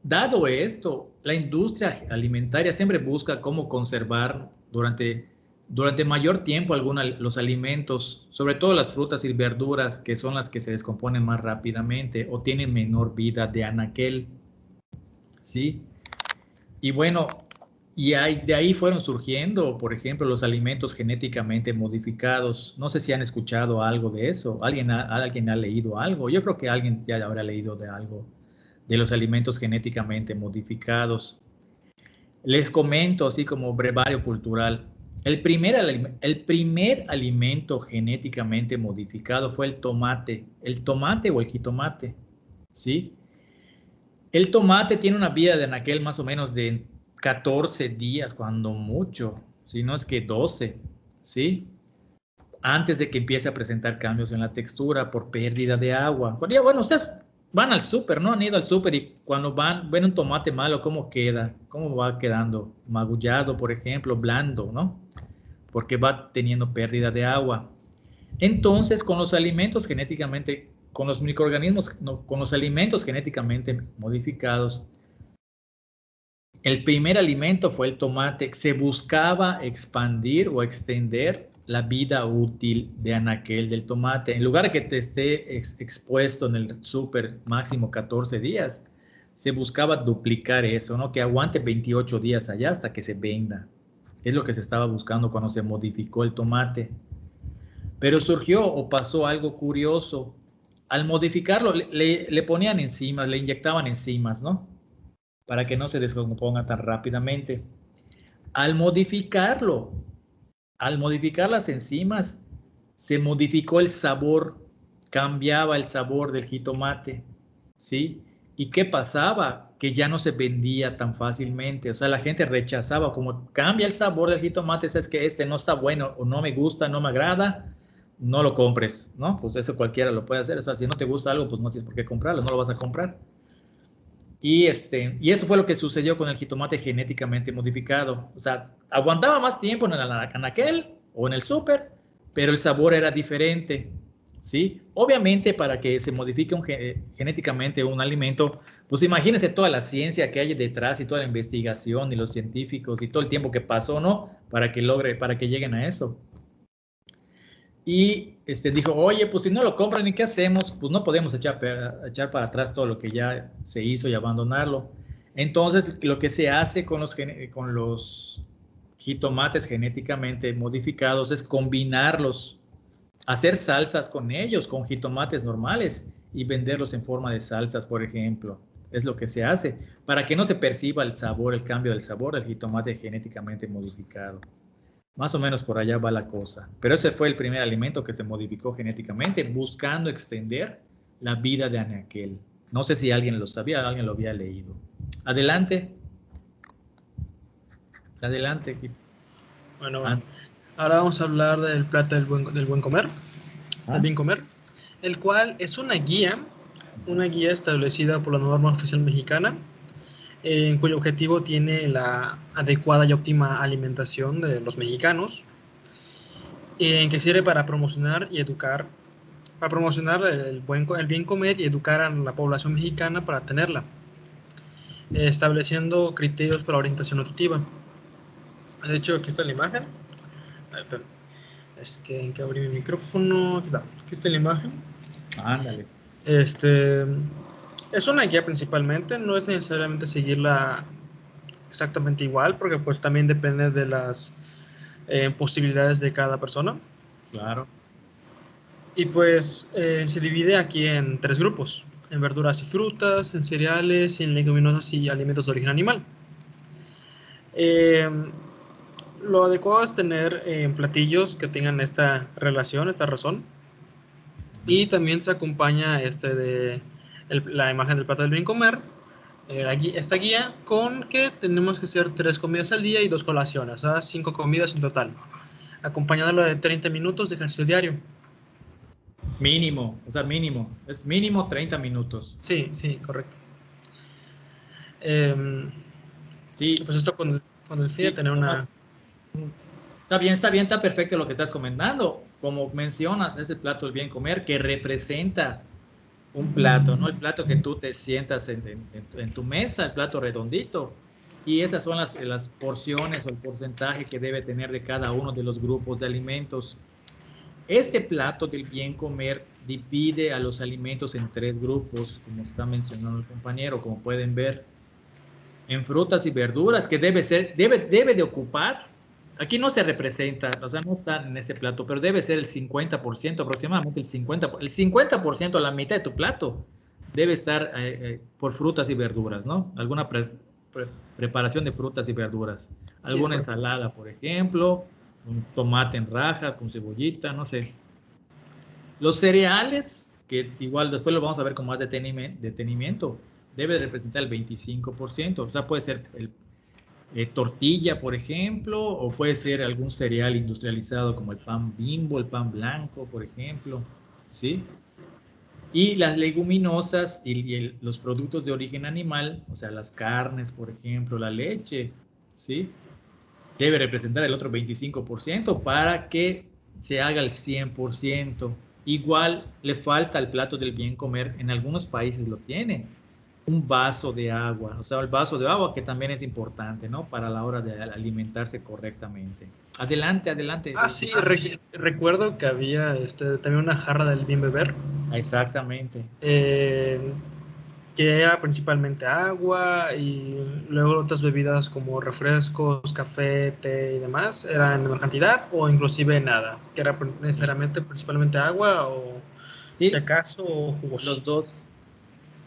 dado esto, la industria alimentaria siempre busca cómo conservar durante mayor tiempo los alimentos, sobre todo las frutas y verduras, que son las que se descomponen más rápidamente o tienen menor vida de anaquel. ¿Sí? Y bueno, de ahí fueron surgiendo, por ejemplo, los alimentos genéticamente modificados. No sé si han escuchado algo de eso. ¿Alguien ha leído algo? Yo creo que alguien ya habrá leído de algo de los alimentos genéticamente modificados. Les comento, así como brevario cultural, el primer alimento genéticamente modificado fue el tomate o el jitomate, ¿sí? El tomate tiene una vida de anaquel más o menos de 14 días, cuando mucho, si no es que 12, ¿sí? Antes de que empiece a presentar cambios en la textura por pérdida de agua. Bueno, ustedes van al súper, ¿no? Han ido al súper y cuando ven un tomate malo, ¿cómo queda? ¿Cómo va quedando? Magullado, por ejemplo, blando, ¿no? Porque va teniendo pérdida de agua. Entonces, con los alimentos genéticamente, con los microorganismos, con los alimentos genéticamente modificados, el primer alimento fue el tomate. Se buscaba expandir o extender la vida útil de anaquel del tomate. En lugar de que te esté expuesto en el súper máximo 14 días, se buscaba duplicar eso, ¿no? Que aguante 28 días allá hasta que se venda. Es lo que se estaba buscando cuando se modificó el tomate. Pero surgió o pasó algo curioso. Al modificarlo, le ponían enzimas, le inyectaban enzimas, ¿no? Para que no se descomponga tan rápidamente. Al modificar las enzimas, se modificó el sabor, cambiaba el sabor del jitomate, ¿sí? ¿Y qué pasaba? Que ya no se vendía tan fácilmente, o sea, la gente rechazaba, como cambia el sabor del jitomate, es que este no está bueno, o no me gusta, no me agrada, no lo compres, ¿no? Pues eso cualquiera lo puede hacer, o sea, si no te gusta algo, pues no tienes por qué comprarlo, no lo vas a comprar. Y eso fue lo que sucedió con el jitomate genéticamente modificado. O sea, aguantaba más tiempo en el anaquel o en el súper, pero el sabor era diferente, ¿sí? Obviamente, para que se modifique genéticamente un alimento, pues imagínense toda la ciencia que hay detrás y toda la investigación y los científicos y todo el tiempo que pasó, ¿no? Para que lleguen a eso. Y dijo, oye, pues si no lo compran, ¿y qué hacemos? Pues no podemos echar para atrás todo lo que ya se hizo y abandonarlo. Entonces, lo que se hace con los jitomates genéticamente modificados es combinarlos, hacer salsas con ellos, con jitomates normales, y venderlos en forma de salsas, por ejemplo. Es lo que se hace, para que no se perciba el sabor, el cambio del sabor del jitomate genéticamente modificado. Más o menos por allá va la cosa. Pero ese fue el primer alimento que se modificó genéticamente, buscando extender la vida de anaquel. No sé si alguien lo sabía, alguien lo había leído. Adelante. Adelante. Bueno, ahora vamos a hablar del plato del buen comer, del bien comer, el cual es una guía establecida por la norma oficial mexicana, en cuyo objetivo tiene la adecuada y óptima alimentación de los mexicanos, en que sirve para promocionar y educar, para promocionar el bien comer y educar a la población mexicana para tenerla, estableciendo criterios para orientación nutritiva. De hecho, aquí está la imagen. Es que en que abrí mi micrófono. Aquí está la imagen. Ándale. Es una guía principalmente, no es necesariamente seguirla exactamente igual, porque pues también depende de las posibilidades de cada persona. Claro. Y pues se divide aquí en 3 grupos: en verduras y frutas, en cereales, en leguminosas y alimentos de origen animal. Lo adecuado es tener platillos que tengan esta relación, esta razón. Y también se acompaña la imagen del plato del bien comer, esta guía, con que tenemos que hacer 3 comidas al día y 2 colaciones, o sea, 5 comidas en total, acompañándolo de 30 minutos de ejercicio diario. Mínimo, o sea, mínimo. Es mínimo 30 minutos. Sí, correcto. Sí. Pues esto con el fin de tener una... Está bien, está perfecto lo que estás comentando. Como mencionas, es el plato del bien comer que representa un plato, ¿no? El plato que tú te sientas en tu mesa, el plato redondito. Y esas son las porciones o el porcentaje que debe tener de cada uno de los grupos de alimentos. Este plato del bien comer divide a los alimentos en 3 grupos, como está mencionando el compañero, como pueden ver, en frutas y verduras, que debe de ocupar. Aquí no se representa, o sea, no está en ese plato, pero debe ser el 50%, aproximadamente el 50%, la mitad de tu plato debe estar por frutas y verduras, ¿no? Alguna preparación de frutas y verduras. Alguna ensalada, por ejemplo, un tomate en rajas con cebollita, no sé. Los cereales, que igual después lo vamos a ver con más detenimiento, debe representar el 25%, o sea, puede ser tortilla, por ejemplo, o puede ser algún cereal industrializado como el pan Bimbo, el pan blanco, por ejemplo, ¿sí? Y las leguminosas y los productos de origen animal, o sea, las carnes, por ejemplo, la leche, ¿sí? Debe representar el otro 25% para que se haga el 100%. Igual le falta al plato del bien comer, en algunos países lo tienen, un vaso de agua, o sea, el vaso de agua que también es importante, ¿no? Para la hora de alimentarse correctamente. Adelante. Sí, recuerdo que había también una jarra del bien beber. Exactamente. Que era principalmente agua y luego otras bebidas como refrescos, café, té y demás, eran en menor cantidad o inclusive nada, que era necesariamente principalmente agua o si acaso jugos. Los dos.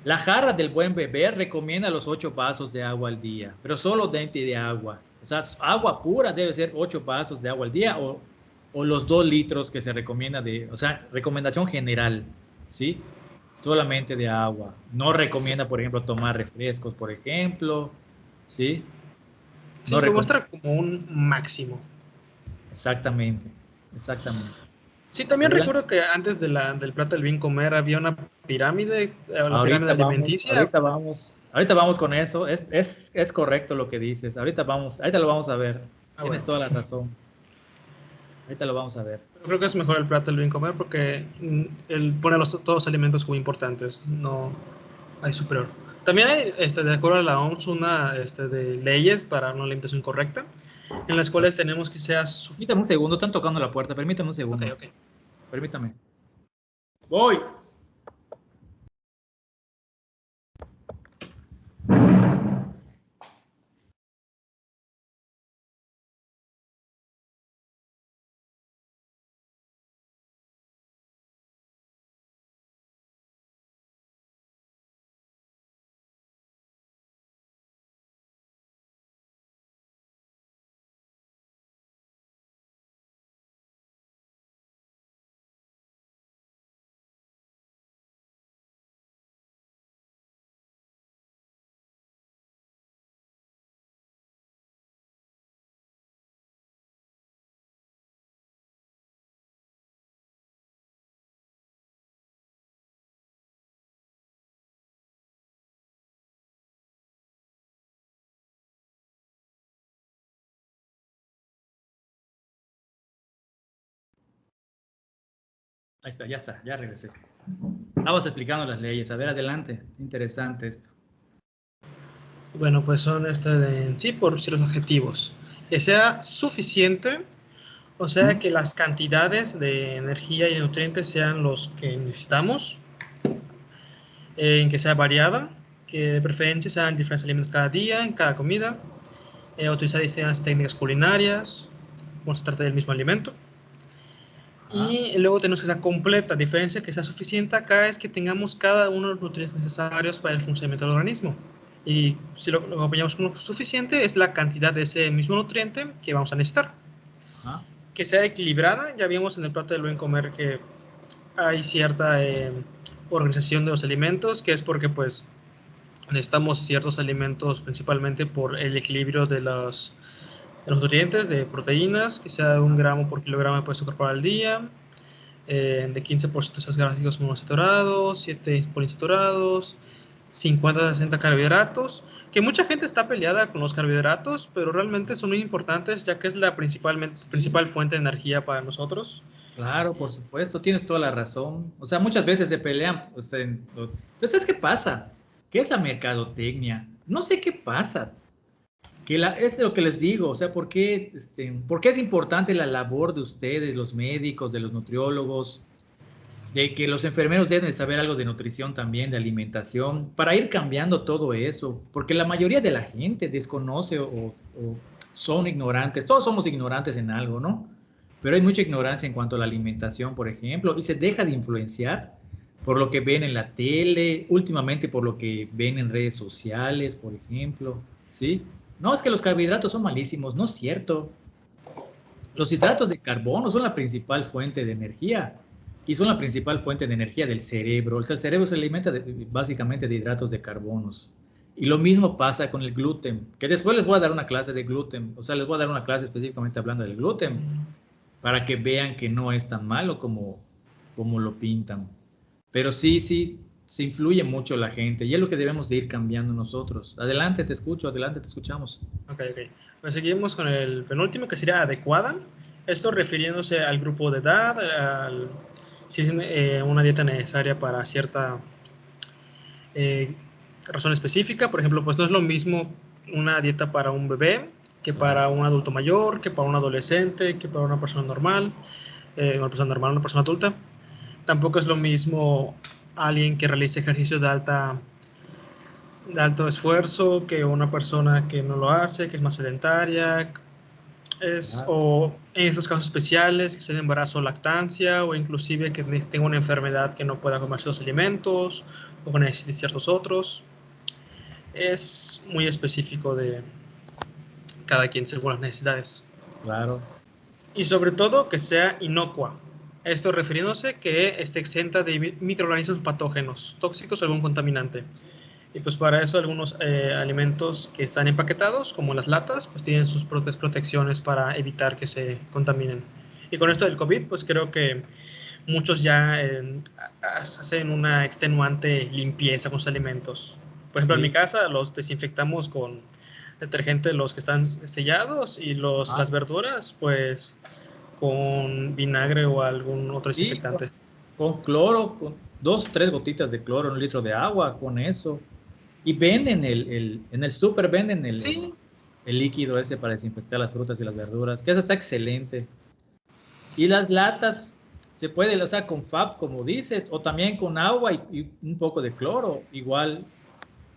La jarra del buen beber recomienda los 8 vasos de agua al día, pero solo 20 de agua. O sea, agua pura debe ser 8 vasos de agua al día o los 2 litros que se recomienda o sea, recomendación general, ¿sí? Solamente de agua. No recomienda, por ejemplo, tomar refrescos, por ejemplo, ¿sí? Sí, lo muestra como un máximo. Exactamente. Sí, también recuerdo que antes del plato del bien comer había una pirámide, la pirámide alimenticia. Ahorita vamos con eso. Es correcto lo que dices. Ahorita lo vamos a ver. Tienes toda la razón. Ahorita lo vamos a ver. Creo que es mejor el plato del bien comer porque él pone todos los alimentos como importantes. No hay superior. También hay, de acuerdo a la OMS, una de leyes para una alimentación correcta, en las cuales tenemos que sea... Permítame un segundo, están tocando la puerta. Permítame un segundo. Ok. Permítame. Voy. Ahí está, ya regresé. Vamos explicando las leyes. A ver, adelante. Interesante esto. Bueno, pues son sí por ciertos objetivos. Que sea suficiente, o sea, que las cantidades de energía y de nutrientes sean los que necesitamos, que sea variada, que de preferencia sean diferentes alimentos cada día, en cada comida, utilizar distintas técnicas culinarias, como se trata del mismo alimento. Y luego tenemos que ser completa. Diferencia que sea suficiente acá es que tengamos cada uno de los nutrientes necesarios para el funcionamiento del organismo. Y si lo acompañamos con lo suficiente, es la cantidad de ese mismo nutriente que vamos a necesitar. Que sea equilibrada. Ya vimos en el plato del buen comer que hay cierta organización de los alimentos, que es porque pues necesitamos ciertos alimentos principalmente por el equilibrio de los nutrientes, de proteínas, que sea de 1 gramo por kilogramo de peso corporal al día, de 15% de ácidos grasos monosaturados, 7 poliinsaturados, 50 a 60 carbohidratos, que mucha gente está peleada con los carbohidratos, pero realmente son muy importantes ya que es la principal fuente de energía para nosotros. Claro, por supuesto, tienes toda la razón. O sea, muchas veces se pelean. Pues, ¿sabes qué pasa? ¿Qué es la mercadotecnia? No sé qué pasa. Es lo que les digo, o sea, ¿por qué es importante la labor de ustedes, los médicos, de los nutriólogos, de que los enfermeros deben saber algo de nutrición también, de alimentación, para ir cambiando todo eso? Porque la mayoría de la gente desconoce o son ignorantes. Todos somos ignorantes en algo, ¿no? Pero hay mucha ignorancia en cuanto a la alimentación, por ejemplo, y se deja de influenciar por lo que ven en la tele, últimamente por lo que ven en redes sociales, por ejemplo, ¿sí? No, es que los carbohidratos son malísimos. No es cierto. Los hidratos de carbono son la principal fuente de energía y son la principal fuente de energía del cerebro. O sea, el cerebro se alimenta básicamente de hidratos de carbonos. Y lo mismo pasa con el gluten, que después les voy a dar una clase de gluten. O sea, les voy a dar una clase específicamente hablando del gluten para que vean que no es tan malo como lo pintan. Pero sí, se influye mucho la gente y es lo que debemos de ir cambiando nosotros. Adelante, te escucho, adelante, te escuchamos. Ok. Pues seguimos con el penúltimo, que sería adecuada. Esto refiriéndose al grupo de edad, si es una dieta necesaria para cierta razón específica. Por ejemplo, pues no es lo mismo una dieta para un bebé que para un adulto mayor, que para un adolescente, que para una persona normal, una persona adulta. Tampoco es lo mismo alguien que realice ejercicio de alto esfuerzo que una persona que no lo hace, que es más sedentaria, o en estos casos especiales, que sea de embarazo o lactancia, o inclusive que tenga una enfermedad que no pueda comer ciertos alimentos, o que necesite ciertos otros. Es muy específico de cada quien según las necesidades. Claro. Y sobre todo que sea inocua. Esto refiriéndose que esté exenta de microorganismos patógenos, tóxicos o algún contaminante. Y pues para eso algunos alimentos que están empaquetados, como las latas, pues tienen sus propias protecciones para evitar que se contaminen. Y con esto del COVID, pues creo que muchos ya hacen una extenuante limpieza con sus alimentos. Por ejemplo, en mi casa los desinfectamos con detergente los que están sellados y las verduras, pues con vinagre o algún otro desinfectante. Sí, con cloro, con 2 o 3 gotitas de cloro en 1 litro de agua, con eso. Y venden en el súper venden el líquido ese para desinfectar las frutas y las verduras, que eso está excelente. Y las latas, Se puede, o sea, con FAB, como dices, o también con agua y un poco de cloro, igual,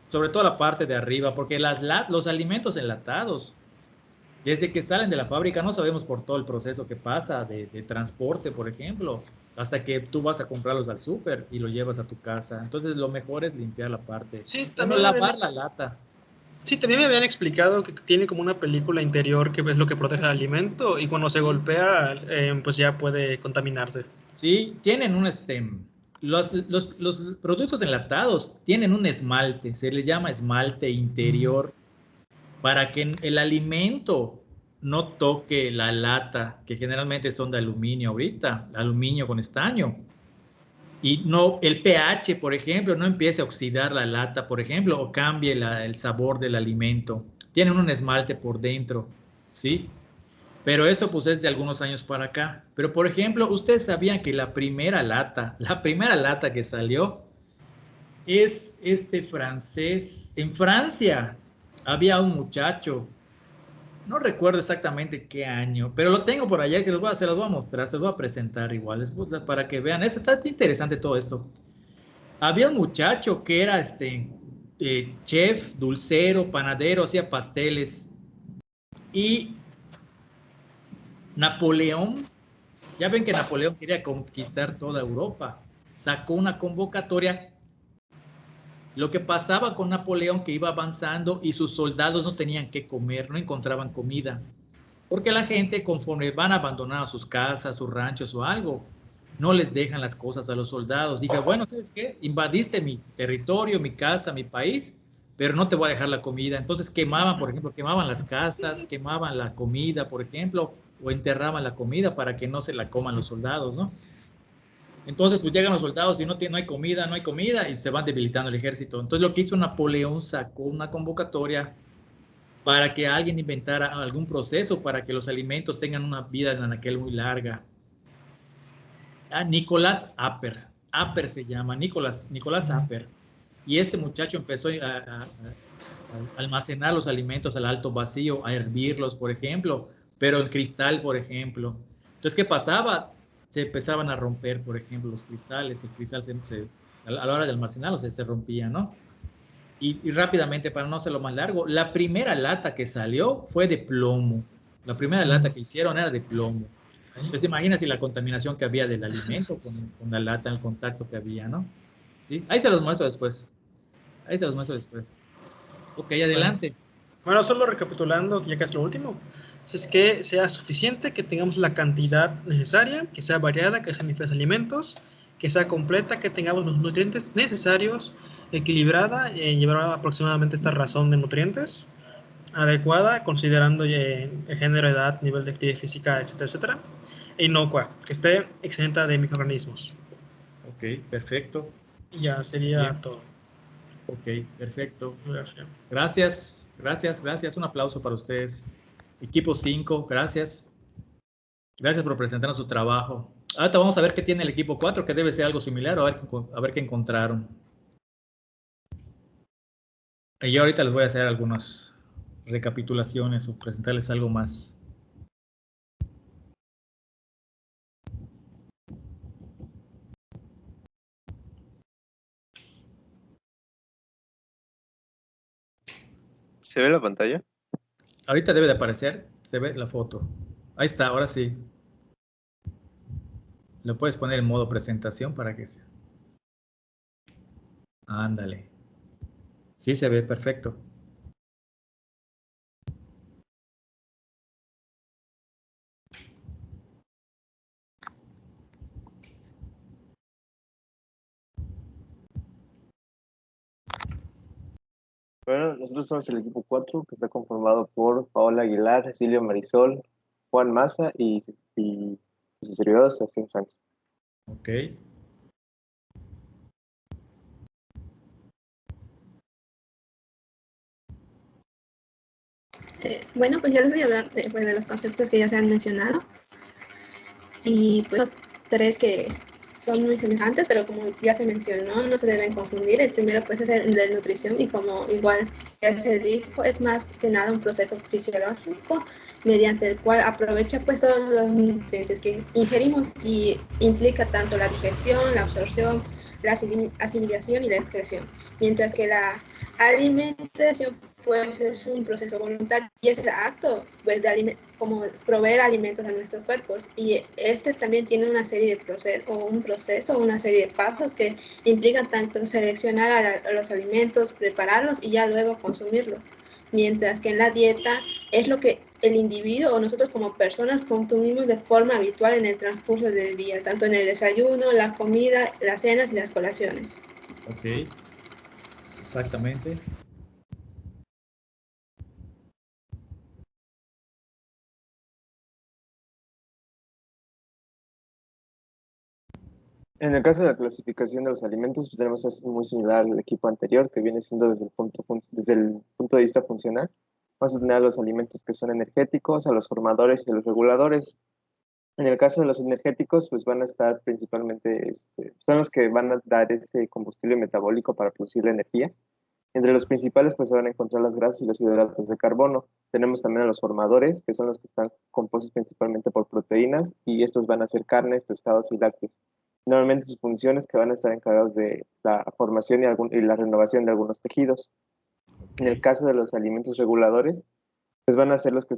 sobre todo la parte de arriba, porque los alimentos enlatados, desde que salen de la fábrica, no sabemos por todo el proceso que pasa de transporte, por ejemplo, hasta que tú vas a comprarlos al súper y los llevas a tu casa. Entonces, lo mejor es limpiar la parte. Sí, Bueno, también lavar la lata. Sí, también me habían explicado que tiene como una película interior que es lo que protege el alimento y cuando se golpea, pues ya puede contaminarse. Sí, tienen un los productos enlatados tienen un esmalte, se les llama esmalte interior, para que el alimento no toque la lata, que generalmente son de aluminio ahorita, aluminio con estaño. Y no, el pH, por ejemplo, no empiece a oxidar la lata, por ejemplo, o cambie el sabor del alimento. Tienen un esmalte por dentro, ¿sí? Pero eso pues es de algunos años para acá. Pero por ejemplo, ustedes sabían que la primera lata que salió es este francés. En Francia había un muchacho, no recuerdo exactamente qué año, pero lo tengo por allá y se los voy a mostrar, se los voy a presentar igual, para que vean. Está interesante todo esto. Había un muchacho que era chef, dulcero, panadero, hacía pasteles. Y Napoleón, ya ven que Napoleón quería conquistar toda Europa, sacó una convocatoria. Lo que pasaba con Napoleón, que iba avanzando y sus soldados no tenían que comer, no encontraban comida, porque la gente, conforme van abandonando sus casas, sus ranchos o algo, no les dejan las cosas a los soldados. Diga, bueno, ¿sabes qué? Invadiste mi territorio, mi casa, mi país, pero no te voy a dejar la comida. Entonces quemaban, por ejemplo, quemaban las casas, quemaban la comida, por ejemplo, o enterraban la comida para que no se la coman los soldados, ¿no? Entonces, pues llegan los soldados y no hay comida y se van debilitando el ejército. Entonces, lo que hizo Napoleón, sacó una convocatoria para que alguien inventara algún proceso para que los alimentos tengan una vida en aquel muy larga. Nicolás Appert se llama, Nicolás Appert. Y este muchacho empezó a almacenar los alimentos al alto vacío, a hervirlos, por ejemplo, pero en cristal, por ejemplo. Entonces, ¿qué pasaba? Se empezaban a romper, por ejemplo, los cristales, el cristal a la hora de almacenarlo se rompía, ¿no? Y rápidamente, para no hacerlo más largo, la primera lata que salió fue de plomo. La primera lata que hicieron era de plomo. Entonces, imagínate la contaminación que había del alimento con la lata, el contacto que había, ¿no? ¿Sí? Ahí se los muestro después. Ok, adelante. Bueno, solo recapitulando, ya que es lo último, es que sea suficiente, que tengamos la cantidad necesaria, que sea variada, que sean diferentes alimentos, que sea completa, que tengamos los nutrientes necesarios, equilibrada, llevar aproximadamente esta razón de nutrientes, adecuada, considerando el género, edad, nivel de actividad física, etcétera, etcétera, e inocua, que esté exenta de microorganismos. Ok, perfecto. Y ya sería Bien. todo. Ok, perfecto. Gracias. Gracias. Un aplauso para ustedes. Equipo 5, gracias. Gracias por presentarnos su trabajo. Ahora vamos a ver qué tiene el equipo 4, que debe ser algo similar, a ver qué encontraron. Y yo ahorita les voy a hacer algunas recapitulaciones o presentarles algo más. ¿Se ve la pantalla? Ahorita debe de aparecer, se ve la foto. Ahí está, ahora sí. Lo puedes poner en modo presentación para que se... Ándale. Sí, se ve perfecto. Bueno, nosotros somos el equipo 4, que está conformado por Paola Aguilar, Cecilio Marisol, Juan Maza y sus servidores, Sebastián Sánchez. Ok. Bueno, pues yo les voy a hablar de los conceptos que ya se han mencionado y pues los tres que son muy semejantes, pero como ya se mencionó, no se deben confundir. El primero pues es el de nutrición y como igual ya se dijo, es más que nada un proceso fisiológico mediante el cual aprovecha pues todos los nutrientes que ingerimos y implica tanto la digestión, la absorción, la asimilación y la excreción, mientras que la alimentación pues es un proceso voluntario y es el acto pues, de como proveer alimentos a nuestros cuerpos, y este también tiene una serie de procesos, una serie de pasos que implican tanto seleccionar a los alimentos, prepararlos y ya luego consumirlos, mientras que en la dieta es lo que el individuo o nosotros como personas consumimos de forma habitual en el transcurso del día, tanto en el desayuno, la comida, las cenas y las colaciones. Ok, exactamente. En el caso de la clasificación de los alimentos, pues tenemos así muy similar al equipo anterior, que viene siendo desde el punto de vista funcional. Vamos a tener a los alimentos que son energéticos, a los formadores y a los reguladores. En el caso de los energéticos, pues van a estar principalmente, son los que van a dar ese combustible metabólico para producir la energía. Entre los principales, pues se van a encontrar las grasas y los hidratos de carbono. Tenemos también a los formadores, que son los que están compuestos principalmente por proteínas, y estos van a ser carnes, pescados y lácteos. Normalmente sus funciones que van a estar encargados de la formación y la renovación de algunos tejidos. En el caso de los alimentos reguladores, pues van a ser los que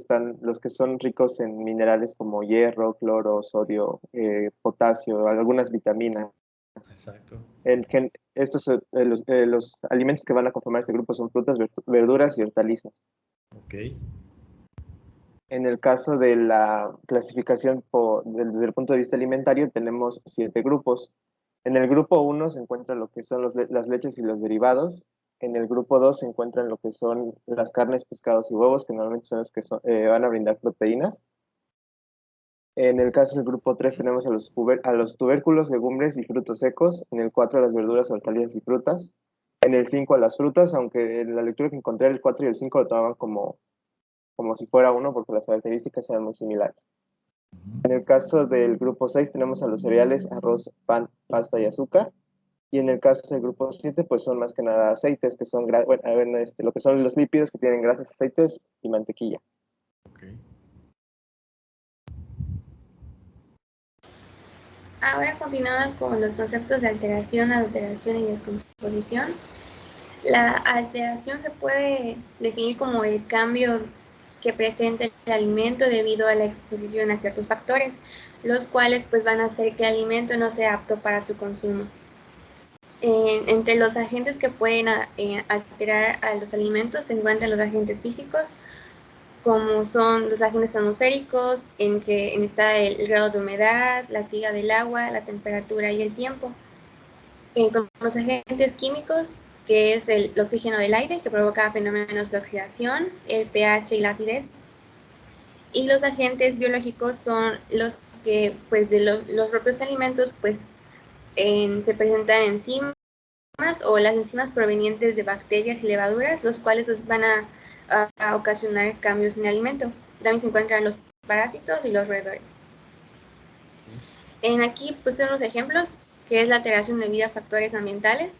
son ricos en minerales como hierro, cloro, sodio, potasio, algunas vitaminas. Exacto. Los alimentos que van a conformar este grupo son frutas, verduras y hortalizas. Ok. En el caso de la clasificación desde el punto de vista alimentario, tenemos 7 grupos. En el grupo 1 se encuentran lo que son las leches y los derivados. En el grupo 2 se encuentran lo que son las carnes, pescados y huevos, que normalmente son los que van a brindar proteínas. En el caso del grupo 3 tenemos a los tubérculos, legumbres y frutos secos. En el 4 a las verduras, hortalizas y frutas. En el 5 a las frutas, aunque en la lectura que encontré el 4 y el 5 lo tomaban como si fuera uno, porque las características eran muy similares. En el caso del grupo 6 tenemos a los cereales, arroz, pan, pasta y azúcar. Y en el caso del grupo 7, pues son más que nada aceites, que son lo que son los lípidos que tienen grasas, aceites y mantequilla. Okay. Ahora, continuando con los conceptos de alteración, adulteración y descomposición. La alteración se puede definir como el cambio que presenta el alimento debido a la exposición a ciertos factores, los cuales pues van a hacer que el alimento no sea apto para su consumo. Entre los agentes que pueden alterar a los alimentos se encuentran los agentes físicos, como son los agentes atmosféricos, en que está el grado de humedad, la actividad del agua, la temperatura y el tiempo. Con los agentes químicos, que es el oxígeno del aire, que provoca fenómenos de oxidación, el pH y la acidez. Y los agentes biológicos son los que, pues, de los propios alimentos, pues, se presentan enzimas o las enzimas provenientes de bacterias y levaduras, los cuales van a ocasionar cambios en el alimento. También se encuentran los parásitos y los roedores. Aquí pues son los ejemplos, que es la alteración debido a factores ambientales,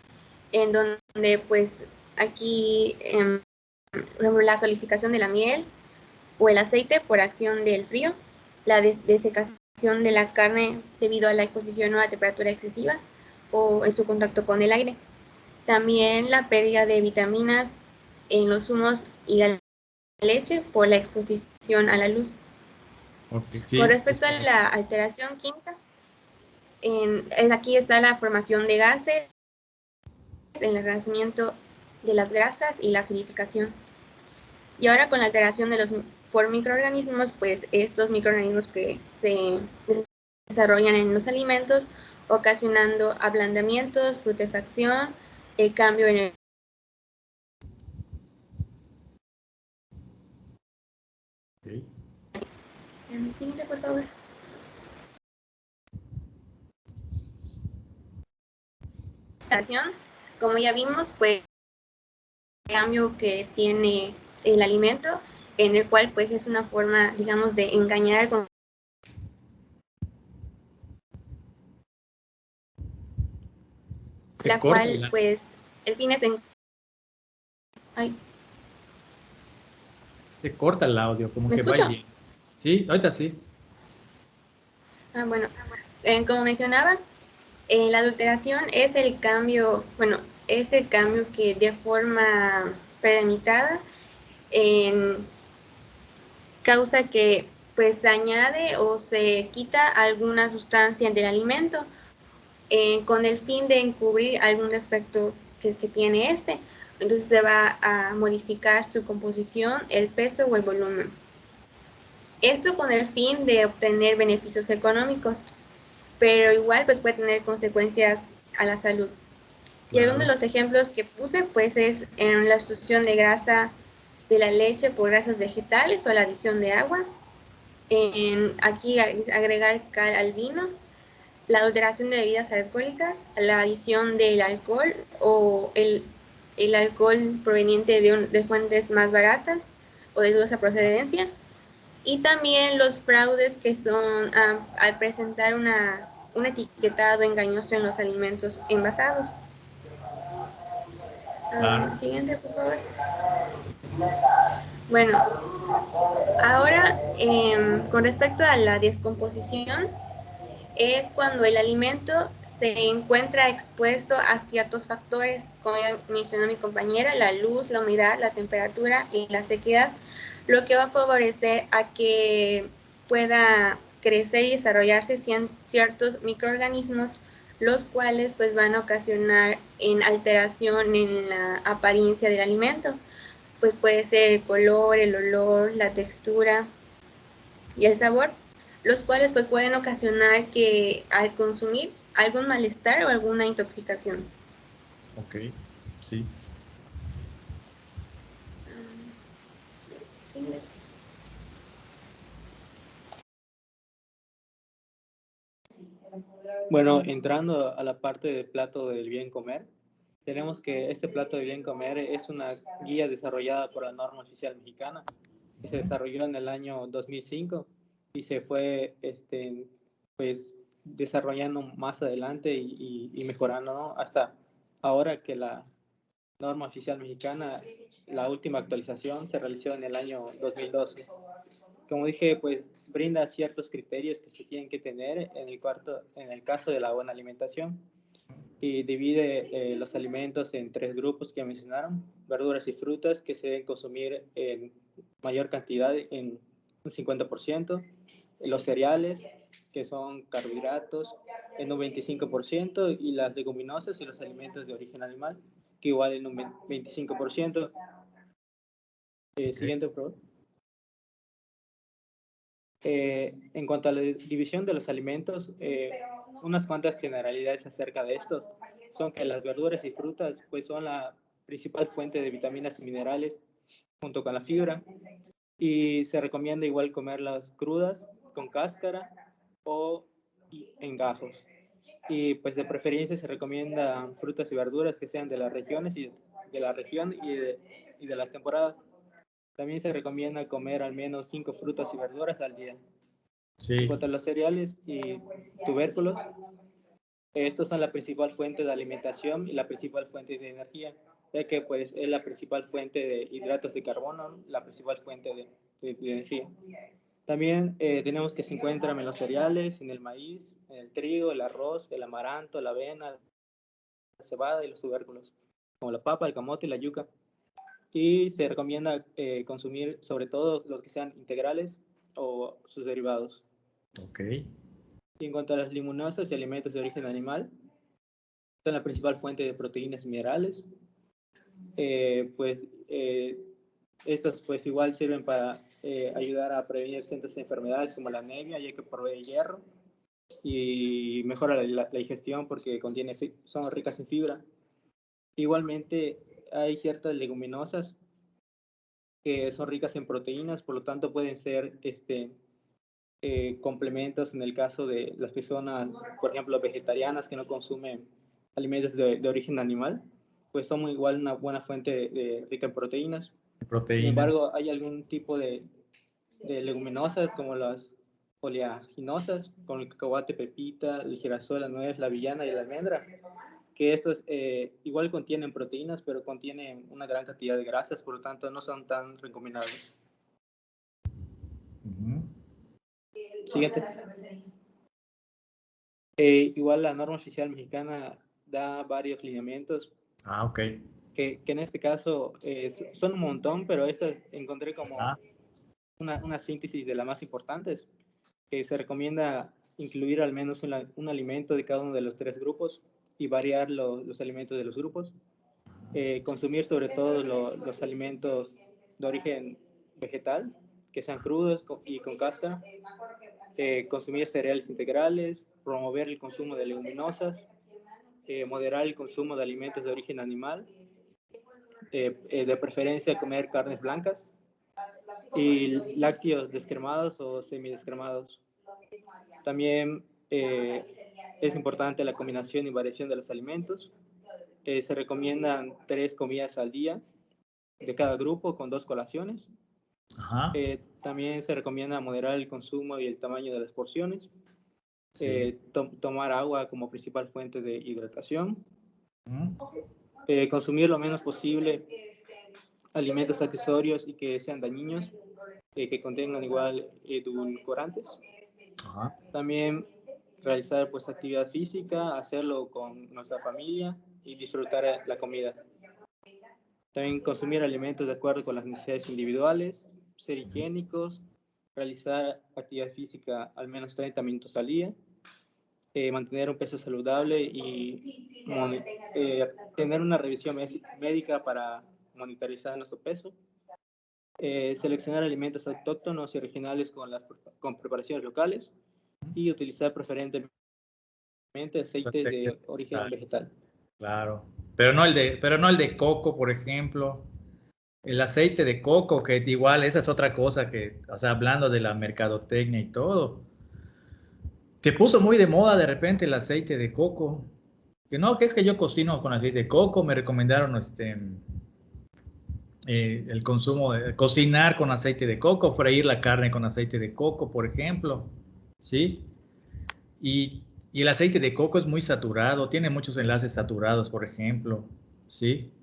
en donde pues aquí por ejemplo, la solidificación de la miel o el aceite por acción del frío, la desecación de la carne debido a la exposición a temperatura excesiva o en su contacto con el aire. También la pérdida de vitaminas en los zumos y la leche por la exposición a la luz. Okay, sí, con respecto a la alteración química, aquí está la formación de gases, el enrarecimiento de las grasas y la acidificación. Y ahora con la alteración por microorganismos, pues estos microorganismos que se desarrollan en los alimentos, ocasionando ablandamientos, putrefacción, el cambio en el... Okay. Siguiente, por favor. Como ya vimos, pues el cambio que tiene el alimento, en el cual pues es una forma, digamos, de engañar al la cual, pues, el fin es Ay. Se corta el audio, como que escucho? va bien. Sí, ahorita sí. Bueno, como mencionaba, la adulteración es el cambio, que de forma premeditada causa que pues se añade o se quita alguna sustancia del alimento con el fin de encubrir algún defecto que tiene este. Entonces se va a modificar su composición, el peso o el volumen. Esto con el fin de obtener beneficios económicos, pero igual pues puede tener consecuencias a la salud. Y algunos de los ejemplos que puse pues es en la sustitución de grasa de la leche por grasas vegetales o la adición de agua. Aquí agregar cal al vino, la adulteración de bebidas alcohólicas, la adición del alcohol o el alcohol proveniente de fuentes más baratas o de dudosa procedencia, y también los fraudes que son al presentar un etiquetado engañoso en los alimentos envasados. Siguiente, por favor. Bueno, ahora con respecto a la descomposición, es cuando el alimento se encuentra expuesto a ciertos factores, como ya mencionó mi compañera, la luz, la humedad, la temperatura y la sequedad, lo que va a favorecer a que pueda crecer y desarrollarse ciertos microorganismos, los cuales pues van a ocasionar en alteración en la apariencia del alimento. Pues puede ser el color, el olor, la textura y el sabor, los cuales pues pueden ocasionar que al consumir algún malestar o alguna intoxicación. Ok, sí. Bueno, entrando a la parte del plato del bien comer, tenemos que este plato de bien comer es una guía desarrollada por la norma oficial mexicana, que se desarrolló en el año 2005 y se fue pues, desarrollando más adelante y mejorando, ¿no? Hasta ahora que la norma oficial mexicana, la última actualización se realizó en el año 2012. Como dije, pues brinda ciertos criterios que se tienen que tener en el caso de la buena alimentación, y divide los alimentos en 3 grupos que mencionaron: verduras y frutas, que se deben consumir en mayor cantidad, en un 50%, los cereales, que son carbohidratos, en un 25%, y las leguminosas y los alimentos de origen animal, que igual en un 25%. Siguiente, por favor. En cuanto a la división de los alimentos, unas cuantas generalidades acerca de estos son que las verduras y frutas pues son la principal fuente de vitaminas y minerales junto con la fibra, y se recomienda igual comerlas crudas, con cáscara o en gajos, y pues de preferencia se recomienda frutas y verduras que sean de las regiones y de la región y de las temporadas. También se recomienda comer al menos 5 frutas y verduras al día. Sí. En cuanto a los cereales y tubérculos, estos son la principal fuente de alimentación y la principal fuente de energía, ya que pues es la principal fuente de hidratos de carbono, la principal fuente de energía. También tenemos que se encuentran en los cereales, en el maíz, en el trigo, el arroz, el amaranto, la avena, la cebada y los tubérculos, como la papa, el camote y la yuca. Y se recomienda consumir sobre todo los que sean integrales o sus derivados. Ok. Y en cuanto a las leguminosas y alimentos de origen animal, son la principal fuente de proteínas y minerales. Estos pues igual sirven para ayudar a prevenir ciertas enfermedades como la anemia, ya que provee hierro y mejora la digestión porque son ricas en fibra. Igualmente hay ciertas leguminosas que son ricas en proteínas, por lo tanto pueden ser complementos en el caso de las personas, por ejemplo, vegetarianas que no consumen alimentos de origen animal, pues son igual una buena fuente rica en proteínas. Sin embargo, hay algún tipo de leguminosas como las oleaginosas, como el cacahuate, pepita, el girasol, la nuez, la avellana y la almendra, que estos igual contienen proteínas, pero contienen una gran cantidad de grasas, por lo tanto no son tan recomendables. Siguiente. Igual la norma oficial mexicana da varios lineamientos. Ok. Que en este caso son un montón, pero estas encontré como una síntesis de las más importantes, que se recomienda incluir al menos un alimento de cada uno de los 3 grupos y variar los alimentos de los grupos. Consumir sobre todo los alimentos de origen vegetal, que sean crudos y con cáscara. Consumir cereales integrales, promover el consumo de leguminosas, moderar el consumo de alimentos de origen animal, de preferencia comer carnes blancas y lácteos descremados o semidescremados. También es importante la combinación y variación de los alimentos. Se recomiendan 3 comidas al día de cada grupo con 2 colaciones. También se recomienda moderar el consumo y el tamaño de las porciones. Tomar agua como principal fuente de hidratación. Consumir lo menos posible alimentos accesorios y que sean dañinos, que contengan igual edulcorantes. También realizar pues actividad física, hacerlo con nuestra familia y disfrutar la comida. También consumir alimentos de acuerdo con las necesidades individuales, ser higiénicos, realizar actividad física al menos 30 minutos al día, mantener un peso saludable y tener una revisión médica para monitorizar nuestro peso. Seleccionar alimentos autóctonos y originales con preparaciones locales y utilizar preferentemente aceite de origen vegetal. Claro, pero no el de coco, por ejemplo. El aceite de coco, que igual esa es otra cosa que, o sea, hablando de la mercadotecnia y todo, se puso muy de moda de repente el aceite de coco. Que no, que es que yo cocino con aceite de coco, me recomendaron el consumo de cocinar con aceite de coco, freír la carne con aceite de coco, por ejemplo, ¿sí? Y el aceite de coco es muy saturado, tiene muchos enlaces saturados, por ejemplo, ¿sí?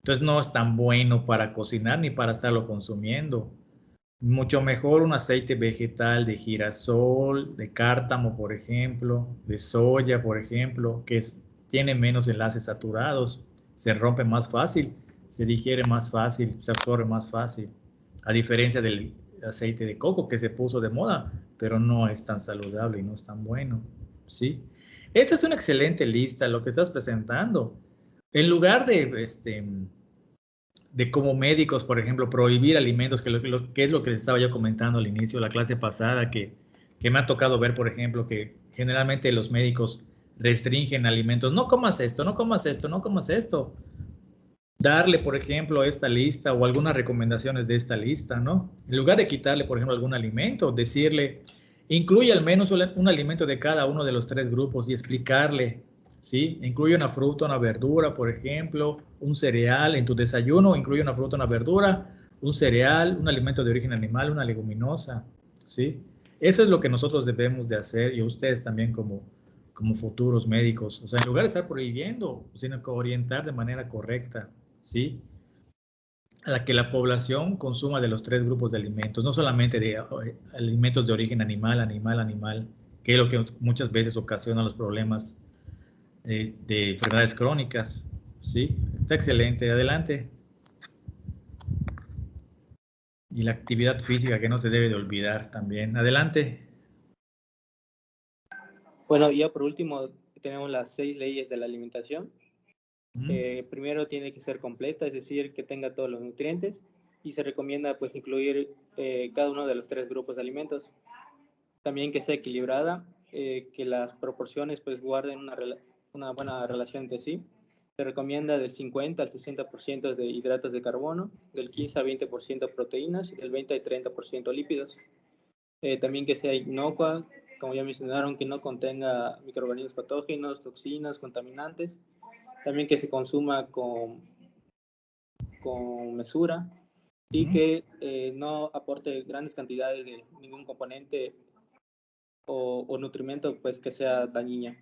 Entonces no es tan bueno para cocinar ni para estarlo consumiendo. Mucho mejor un aceite vegetal de girasol, de cártamo, por ejemplo, de soya, por ejemplo, que tiene menos enlaces saturados, se rompe más fácil, se digiere más fácil, se absorbe más fácil, a diferencia del aceite de coco que se puso de moda, pero no es tan saludable y no es tan bueno, ¿sí? Esa es una excelente lista, lo que estás presentando. En lugar de como médicos, por ejemplo, prohibir alimentos, que es lo que les estaba yo comentando al inicio de la clase pasada, que me ha tocado ver, por ejemplo, que generalmente los médicos restringen alimentos. No comas esto, no comas esto, no comas esto. Darle, por ejemplo, esta lista o algunas recomendaciones de esta lista, ¿no? En lugar de quitarle, por ejemplo, algún alimento, decirle, incluye al menos un alimento de cada uno de los 3 grupos y explicarle, ¿sí? Incluye una fruta, una verdura, por ejemplo, un cereal en tu desayuno, incluye una fruta, una verdura, un cereal, un alimento de origen animal, una leguminosa, ¿sí? Eso es lo que nosotros debemos de hacer y ustedes también como futuros médicos. O sea, en lugar de estar prohibiendo, sino que orientar de manera correcta, ¿sí? A la que la población consuma de los 3 grupos de alimentos, no solamente de alimentos de origen animal, que es lo que muchas veces ocasiona los problemas de enfermedades crónicas, ¿sí? Está excelente, adelante. Y la actividad física que no se debe de olvidar también, adelante. Bueno, ya por último tenemos las 6 leyes de la alimentación. Primero tiene que ser completa, es decir, que tenga todos los nutrientes y se recomienda pues incluir cada uno de los 3 grupos de alimentos. También que sea equilibrada, que las proporciones pues guarden una buena relación entre sí. Se recomienda del 50 al 60% de hidratos de carbono, del 15 al 20% proteínas y del 20 al 30% lípidos. También que sea inocua, como ya mencionaron, que no contenga microorganismos patógenos, toxinas, contaminantes. También que se consuma con mesura y que no aporte grandes cantidades de ningún componente o nutrimento pues que sea dañina.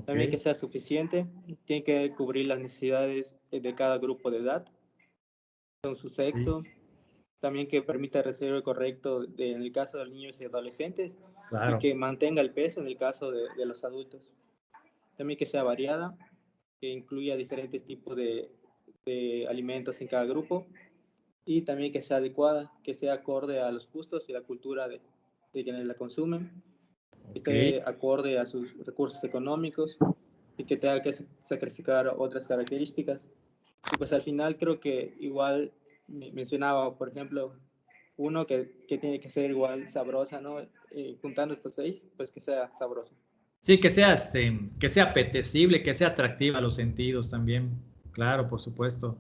También Ok. que sea suficiente, tiene que cubrir las necesidades de cada grupo de edad, con su Sí, sexo, también que permita el desarrollo correcto en el caso de los niños y adolescentes y claro. que mantenga el peso en el caso de los adultos. También que sea variada, que incluya diferentes tipos de alimentos en cada grupo y también que sea adecuada, que sea acorde a los gustos y la cultura de quienes la consumen, que Ok. esté acorde a sus recursos económicos y que tenga que sacrificar otras características. Y pues al final creo que igual mencionaba, por ejemplo, uno que tiene que ser igual sabrosa, ¿no? Juntando estos 6, pues que sea sabroso. Sí, que sea apetecible, que sea atractiva a los sentidos también. Claro, por supuesto.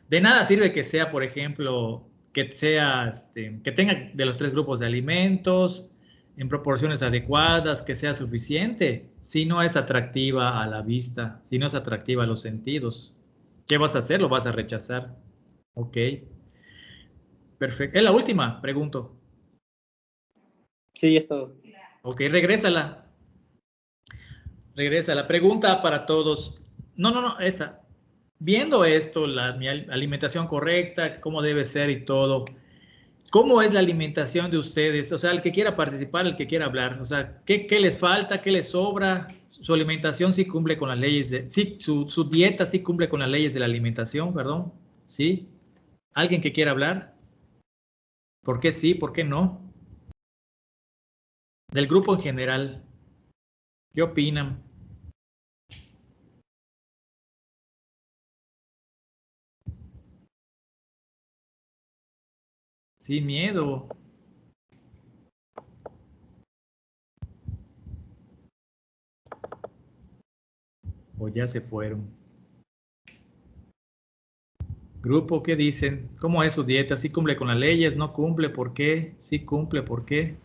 De nada sirve que sea, por ejemplo, que sea, que tenga de los 3 grupos de alimentos en proporciones adecuadas, que sea suficiente, si no es atractiva a la vista, si no es atractiva a los sentidos. ¿Qué vas a hacer? Lo vas a rechazar. Ok, perfecto. Es la última, pregunto. Sí, es todo. Ok, regrésala. Regresa la pregunta para todos. No, esa. Viendo esto, mi alimentación correcta, cómo debe ser y todo, ¿cómo es la alimentación de ustedes? O sea, el que quiera participar, el que quiera hablar, o sea, ¿qué les falta? ¿Qué les sobra? Su alimentación sí cumple con las leyes sí, su dieta sí cumple con las leyes de la alimentación, perdón, ¿sí? ¿Alguien que quiera hablar? ¿Por qué sí? ¿Por qué no? Del grupo en general, ¿qué opinan? Sin miedo. O ya se fueron. Grupo, ¿qué dicen? ¿Cómo es su dieta? ¿Sí cumple con las leyes? ¿No cumple? ¿Por qué? ¿Sí cumple? ¿Por qué?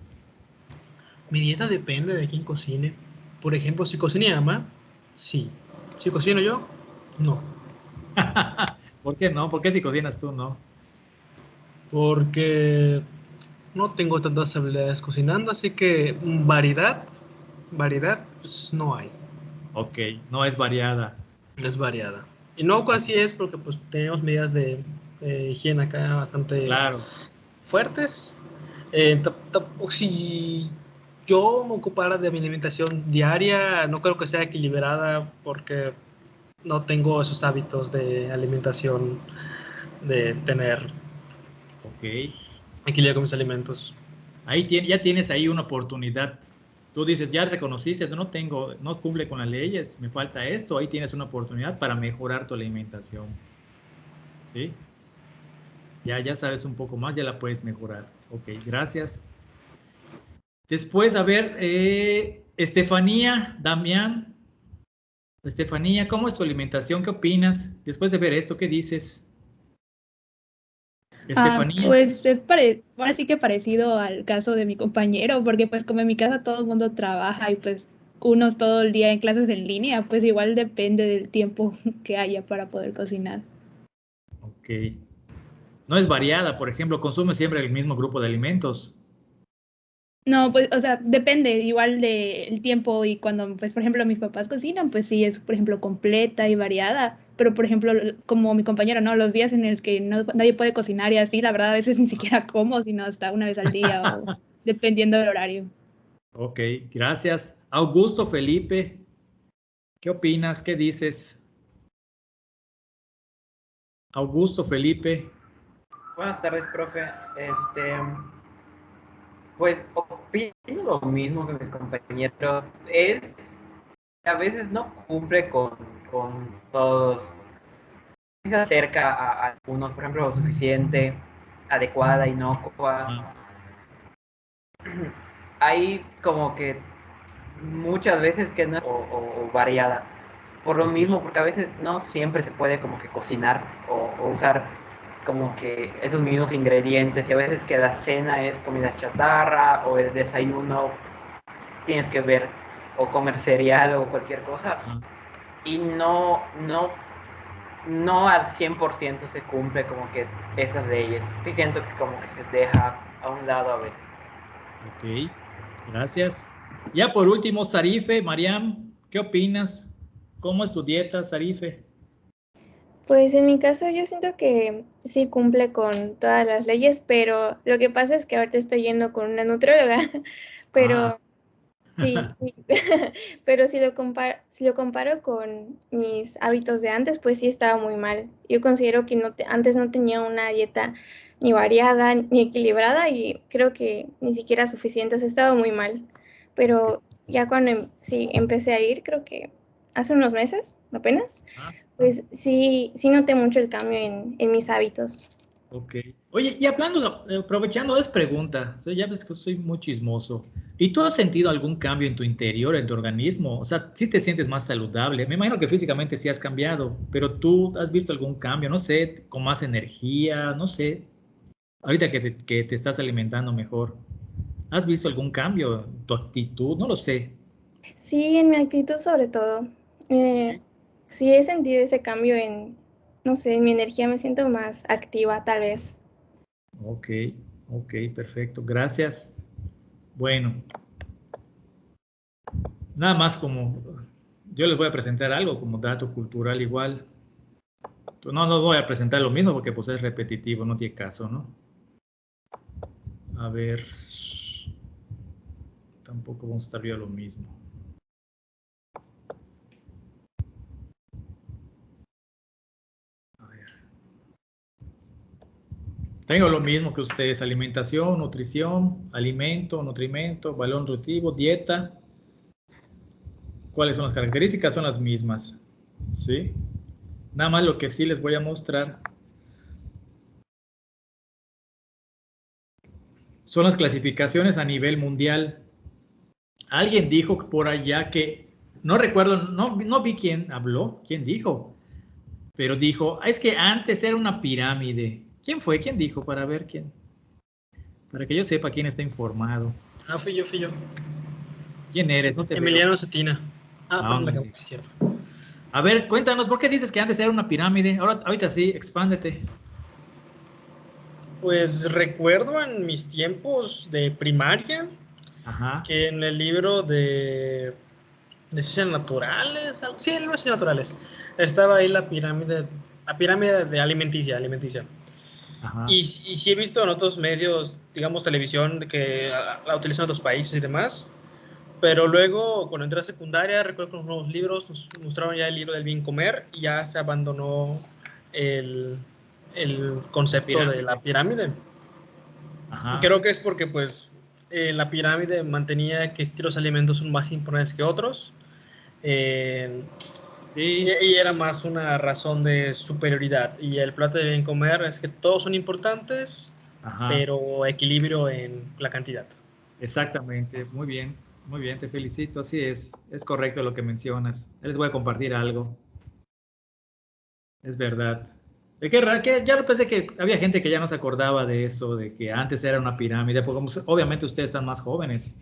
Mi dieta depende de quién cocine. Por ejemplo, si cocina mi mamá, sí. Si cocino yo, no. ¿Por qué no? ¿Por qué si cocinas tú no? Porque no tengo tantas habilidades cocinando, así que variedad, pues no hay. Ok, no es variada. No es variada. Y no así es porque pues tenemos medidas de higiene acá bastante Claro. fuertes. Si yo me ocupara de mi alimentación diaria, no creo que sea equilibrada porque no tengo esos hábitos de alimentación, de tener Ok. equilibrio con mis alimentos. Ahí ya tienes ahí una oportunidad. Tú dices, ya reconociste, no cumple con las leyes, me falta esto. Ahí tienes una oportunidad para mejorar tu alimentación. ¿Sí? Ya sabes un poco más, ya la puedes mejorar. Ok, gracias. Después, a ver, Estefanía, Damián. Estefanía, ¿cómo es tu alimentación? ¿Qué opinas? Después de ver esto, ¿qué dices? Estefanía. Pues ahora sí que parecido al caso de mi compañero, porque pues como en mi casa todo el mundo trabaja y pues unos todo el día en clases en línea, pues igual depende del tiempo que haya para poder cocinar. Ok. No es variada, por ejemplo, consume siempre el mismo grupo de alimentos. No, pues, o sea, depende igual del tiempo y cuando, pues, por ejemplo, mis papás cocinan, pues sí, es, por ejemplo, completa y variada, pero, por ejemplo, como mi compañero, ¿no? Los días en el que nadie puede cocinar y así, la verdad, a veces ni siquiera como, sino hasta una vez al día o dependiendo del horario. Ok, gracias. Augusto Felipe, ¿qué opinas? ¿Qué dices? Augusto Felipe. Buenas tardes, profe. Pues opino lo mismo que mis compañeros. A veces no cumple con todos. Se acerca a algunos, por ejemplo, lo suficiente, adecuada, inocua. Hay como que muchas veces que no o variada. Por lo mismo, porque a veces no siempre se puede como que cocinar o usar como que esos mismos ingredientes y a veces que la cena es comida chatarra o el desayuno tienes que ver o comer cereal o cualquier cosa y no al 100% se cumple como que esas leyes. Sí siento que como que se deja a un lado a veces. Ok, gracias. Ya por último, Sarife, Mariam, ¿Qué opinas? ¿Cómo es tu dieta, Sarife? Pues en mi caso yo siento que sí cumple con todas las leyes, pero lo que pasa es que ahorita estoy yendo con una nutrióloga, pero sí, pero si lo comparo con mis hábitos de antes, pues sí estaba muy mal. Yo considero que antes no tenía una dieta ni variada ni equilibrada y creo que ni siquiera suficiente, o sea, estaba muy mal. Pero ya cuando sí empecé a ir, creo que hace unos meses apenas, pues sí noté mucho el cambio en mis hábitos. Ok. Oye, y hablando, aprovechando, es pregunta, ya ves que soy muy chismoso. ¿Y tú has sentido algún cambio en tu interior, en tu organismo? O sea, ¿sí te sientes más saludable? Me imagino que físicamente sí has cambiado, pero tú has visto algún cambio, no sé, con más energía, no sé, ahorita que te estás alimentando mejor. ¿Has visto algún cambio en tu actitud? No lo sé. Sí, en mi actitud sobre todo. Sí he sentido ese cambio no sé, en mi energía me siento más activa tal vez. Ok, perfecto, gracias. Bueno, nada más como, yo les voy a presentar algo como dato cultural igual. No voy a presentar lo mismo porque pues es repetitivo, no tiene caso, ¿no? A ver, tampoco vamos a estar viendo lo mismo. A ver. Tengo lo mismo que ustedes, alimentación, nutrición, alimento, nutrimento, valor nutritivo, dieta. ¿Cuáles son las características? Son las mismas, ¿sí? Nada más lo que sí les voy a mostrar son las clasificaciones a nivel mundial. Alguien dijo por allá que, no recuerdo, no vi quién habló, quién dijo, pero dijo, es que antes era una pirámide. ¿Quién fue? ¿Quién dijo? Para ver quién. Para que yo sepa quién está informado. Fui yo. ¿Quién eres? No te Emiliano veo. Cetina. Perdón, sí, es cierto. A ver, cuéntanos, ¿por qué dices que antes era una pirámide? Ahorita sí, expándete. Pues recuerdo en mis tiempos de primaria que en el libro de ciencias naturales, sí, en los ciencias naturales, estaba ahí la pirámide de alimenticia. Y sí he visto en otros medios, digamos televisión, que la utilizan en otros países y demás. Pero luego, cuando entré a secundaria, recuerdo que en los nuevos libros nos mostraron ya el libro del bien comer y ya se abandonó el concepto de la pirámide. Creo que es porque pues la pirámide mantenía que ciertos alimentos son más importantes que otros y era más una razón de superioridad. Y el plato de bien comer es que todos son importantes, pero equilibrio en la cantidad. Exactamente, muy bien, te felicito, así es correcto lo que mencionas. Les voy a compartir algo. Es verdad. Que ya pensé que había gente que ya no se acordaba de eso, de que antes era una pirámide, porque obviamente ustedes están más jóvenes.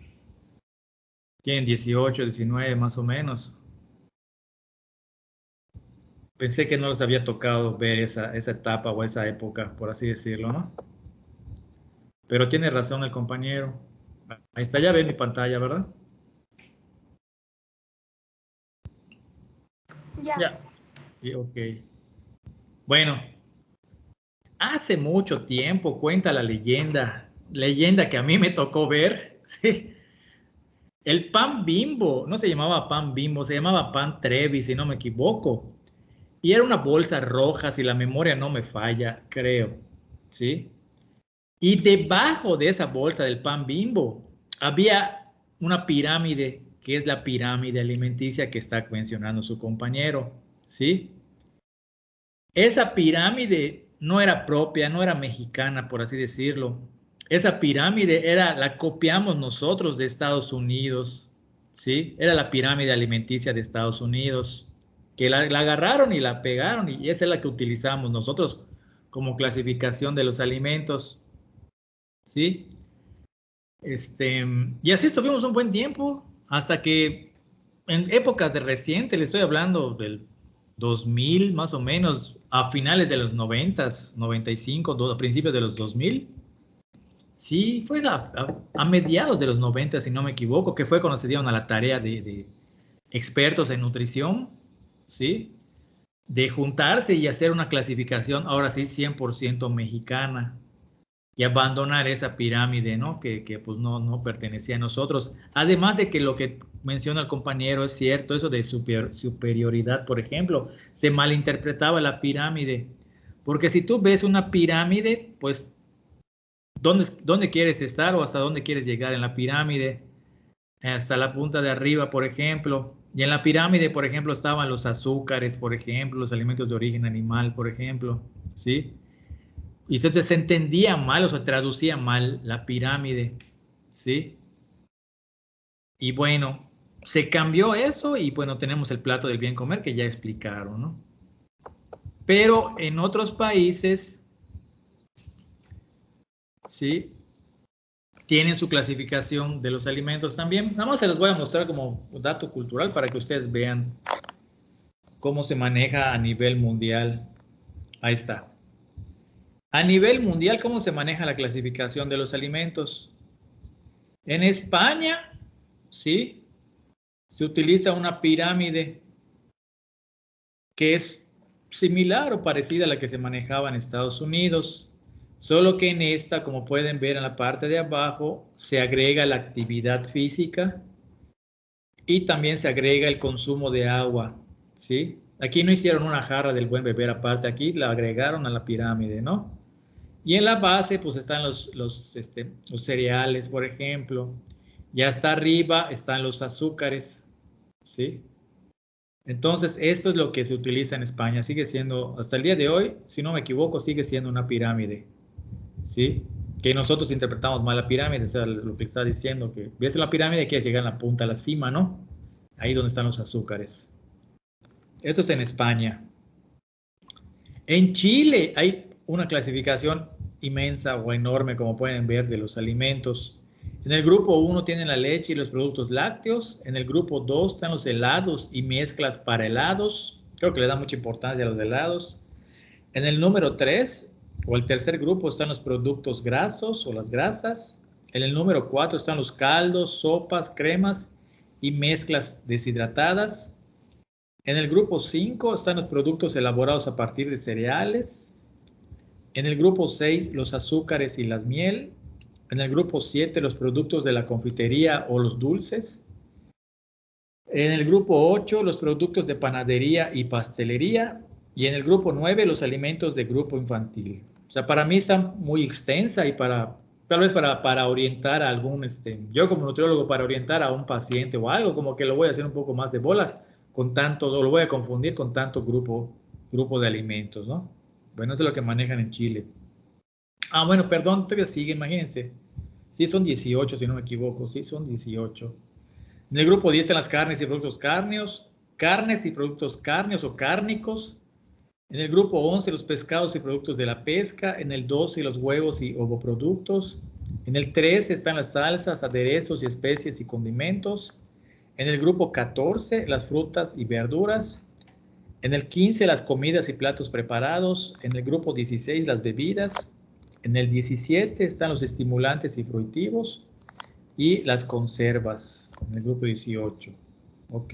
Tienen 18, 19 más o menos. Pensé que no les había tocado ver esa etapa o esa época, por así decirlo, ¿no? Pero tiene razón el compañero. Ahí está, ya ve mi pantalla, ¿verdad? Ya. Sí, ok. Bueno, hace mucho tiempo cuenta la leyenda que a mí me tocó ver, ¿sí? El pan Bimbo, no se llamaba pan Bimbo, se llamaba pan Trevi, si no me equivoco. Y era una bolsa roja, si la memoria no me falla, creo, ¿sí? Y debajo de esa bolsa del pan Bimbo había una pirámide, que es la pirámide alimenticia que está mencionando su compañero, ¿sí? Esa pirámide no era propia, no era mexicana, por así decirlo. Esa pirámide la copiamos nosotros de Estados Unidos, ¿sí? Era la pirámide alimenticia de Estados Unidos, que la agarraron y la pegaron, y esa es la que utilizamos nosotros como clasificación de los alimentos, ¿sí? Y así estuvimos un buen tiempo, hasta que en épocas de reciente, le estoy hablando del 2000 más o menos, a finales de los 90s, 95, a principios de los 2000. Sí, fue a mediados de los 90, si no me equivoco, que fue cuando se dieron a la tarea de expertos en nutrición, ¿sí? De juntarse y hacer una clasificación, ahora sí, 100% mexicana, y abandonar esa pirámide, ¿no? Que pues no pertenecía a nosotros. Además de que lo que menciona el compañero es cierto, eso de superioridad, por ejemplo, se malinterpretaba la pirámide, porque si tú ves una pirámide, pues, ¿dónde quieres estar o hasta dónde quieres llegar en la pirámide? Hasta la punta de arriba, por ejemplo. Y en la pirámide, por ejemplo, estaban los azúcares, por ejemplo, los alimentos de origen animal, por ejemplo, ¿sí? Y entonces se entendía mal o se traducía mal la pirámide, ¿sí? Y bueno, se cambió eso y bueno, tenemos el plato del bien comer que ya explicaron, ¿no? Pero en otros países, ¿sí? Tienen su clasificación de los alimentos también. Nada más se los voy a mostrar como dato cultural para que ustedes vean cómo se maneja a nivel mundial. Ahí está. A nivel mundial, ¿cómo se maneja la clasificación de los alimentos? En España, ¿sí? Se utiliza una pirámide que es similar o parecida a la que se manejaba en Estados Unidos, solo que en esta, como pueden ver en la parte de abajo, se agrega la actividad física y también se agrega el consumo de agua, ¿sí? Aquí no hicieron una jarra del buen beber aparte, aquí la agregaron a la pirámide, ¿no? Y en la base, pues están los cereales, por ejemplo. Y hasta arriba están los azúcares, ¿sí? Entonces, esto es lo que se utiliza en España. Sigue siendo, hasta el día de hoy, si no me equivoco, sigue siendo una pirámide, ¿sí? Que nosotros interpretamos mal la pirámide, o sea, lo que está diciendo, que ves la pirámide, quieres llegar a la punta, a la cima, ¿no? Ahí donde están los azúcares. Esto es en España. En Chile hay una clasificación inmensa o enorme, como pueden ver, de los alimentos. En el grupo 1 tienen la leche y los productos lácteos. En el grupo 2 están los helados y mezclas para helados. Creo que le da mucha importancia a los helados. En el número 3 o el tercer grupo están los productos grasos o las grasas. En el número 4 están los caldos, sopas, cremas y mezclas deshidratadas. En el grupo 5 están los productos elaborados a partir de cereales. En el grupo 6, los azúcares y la miel. En el grupo 7, los productos de la confitería o los dulces. En el grupo 8, los productos de panadería y pastelería. Y en el grupo 9, los alimentos de grupo infantil. O sea, para mí está muy extensa y tal vez para orientar a algún, yo como nutriólogo, para orientar a un paciente o algo, como que lo voy a hacer un poco más de bolas, con tanto, lo voy a confundir con tanto grupo de alimentos, ¿no? Bueno, eso es lo que manejan en Chile. Ah, bueno, perdón, todavía sigue, imagínense. Sí, son 18, si no me equivoco, sí, son 18. En el grupo 10 están las carnes y productos carnes y productos cárneos o cárnicos. En el grupo 11, los pescados y productos de la pesca. En el 12, los huevos y ovoproductos. En el 13 están las salsas, aderezos y especies y condimentos. En el grupo 14, las frutas y verduras. En el 15, las comidas y platos preparados. En el grupo 16, las bebidas. En el 17 están los estimulantes y fruitivos. Y las conservas, en el grupo 18. Ok,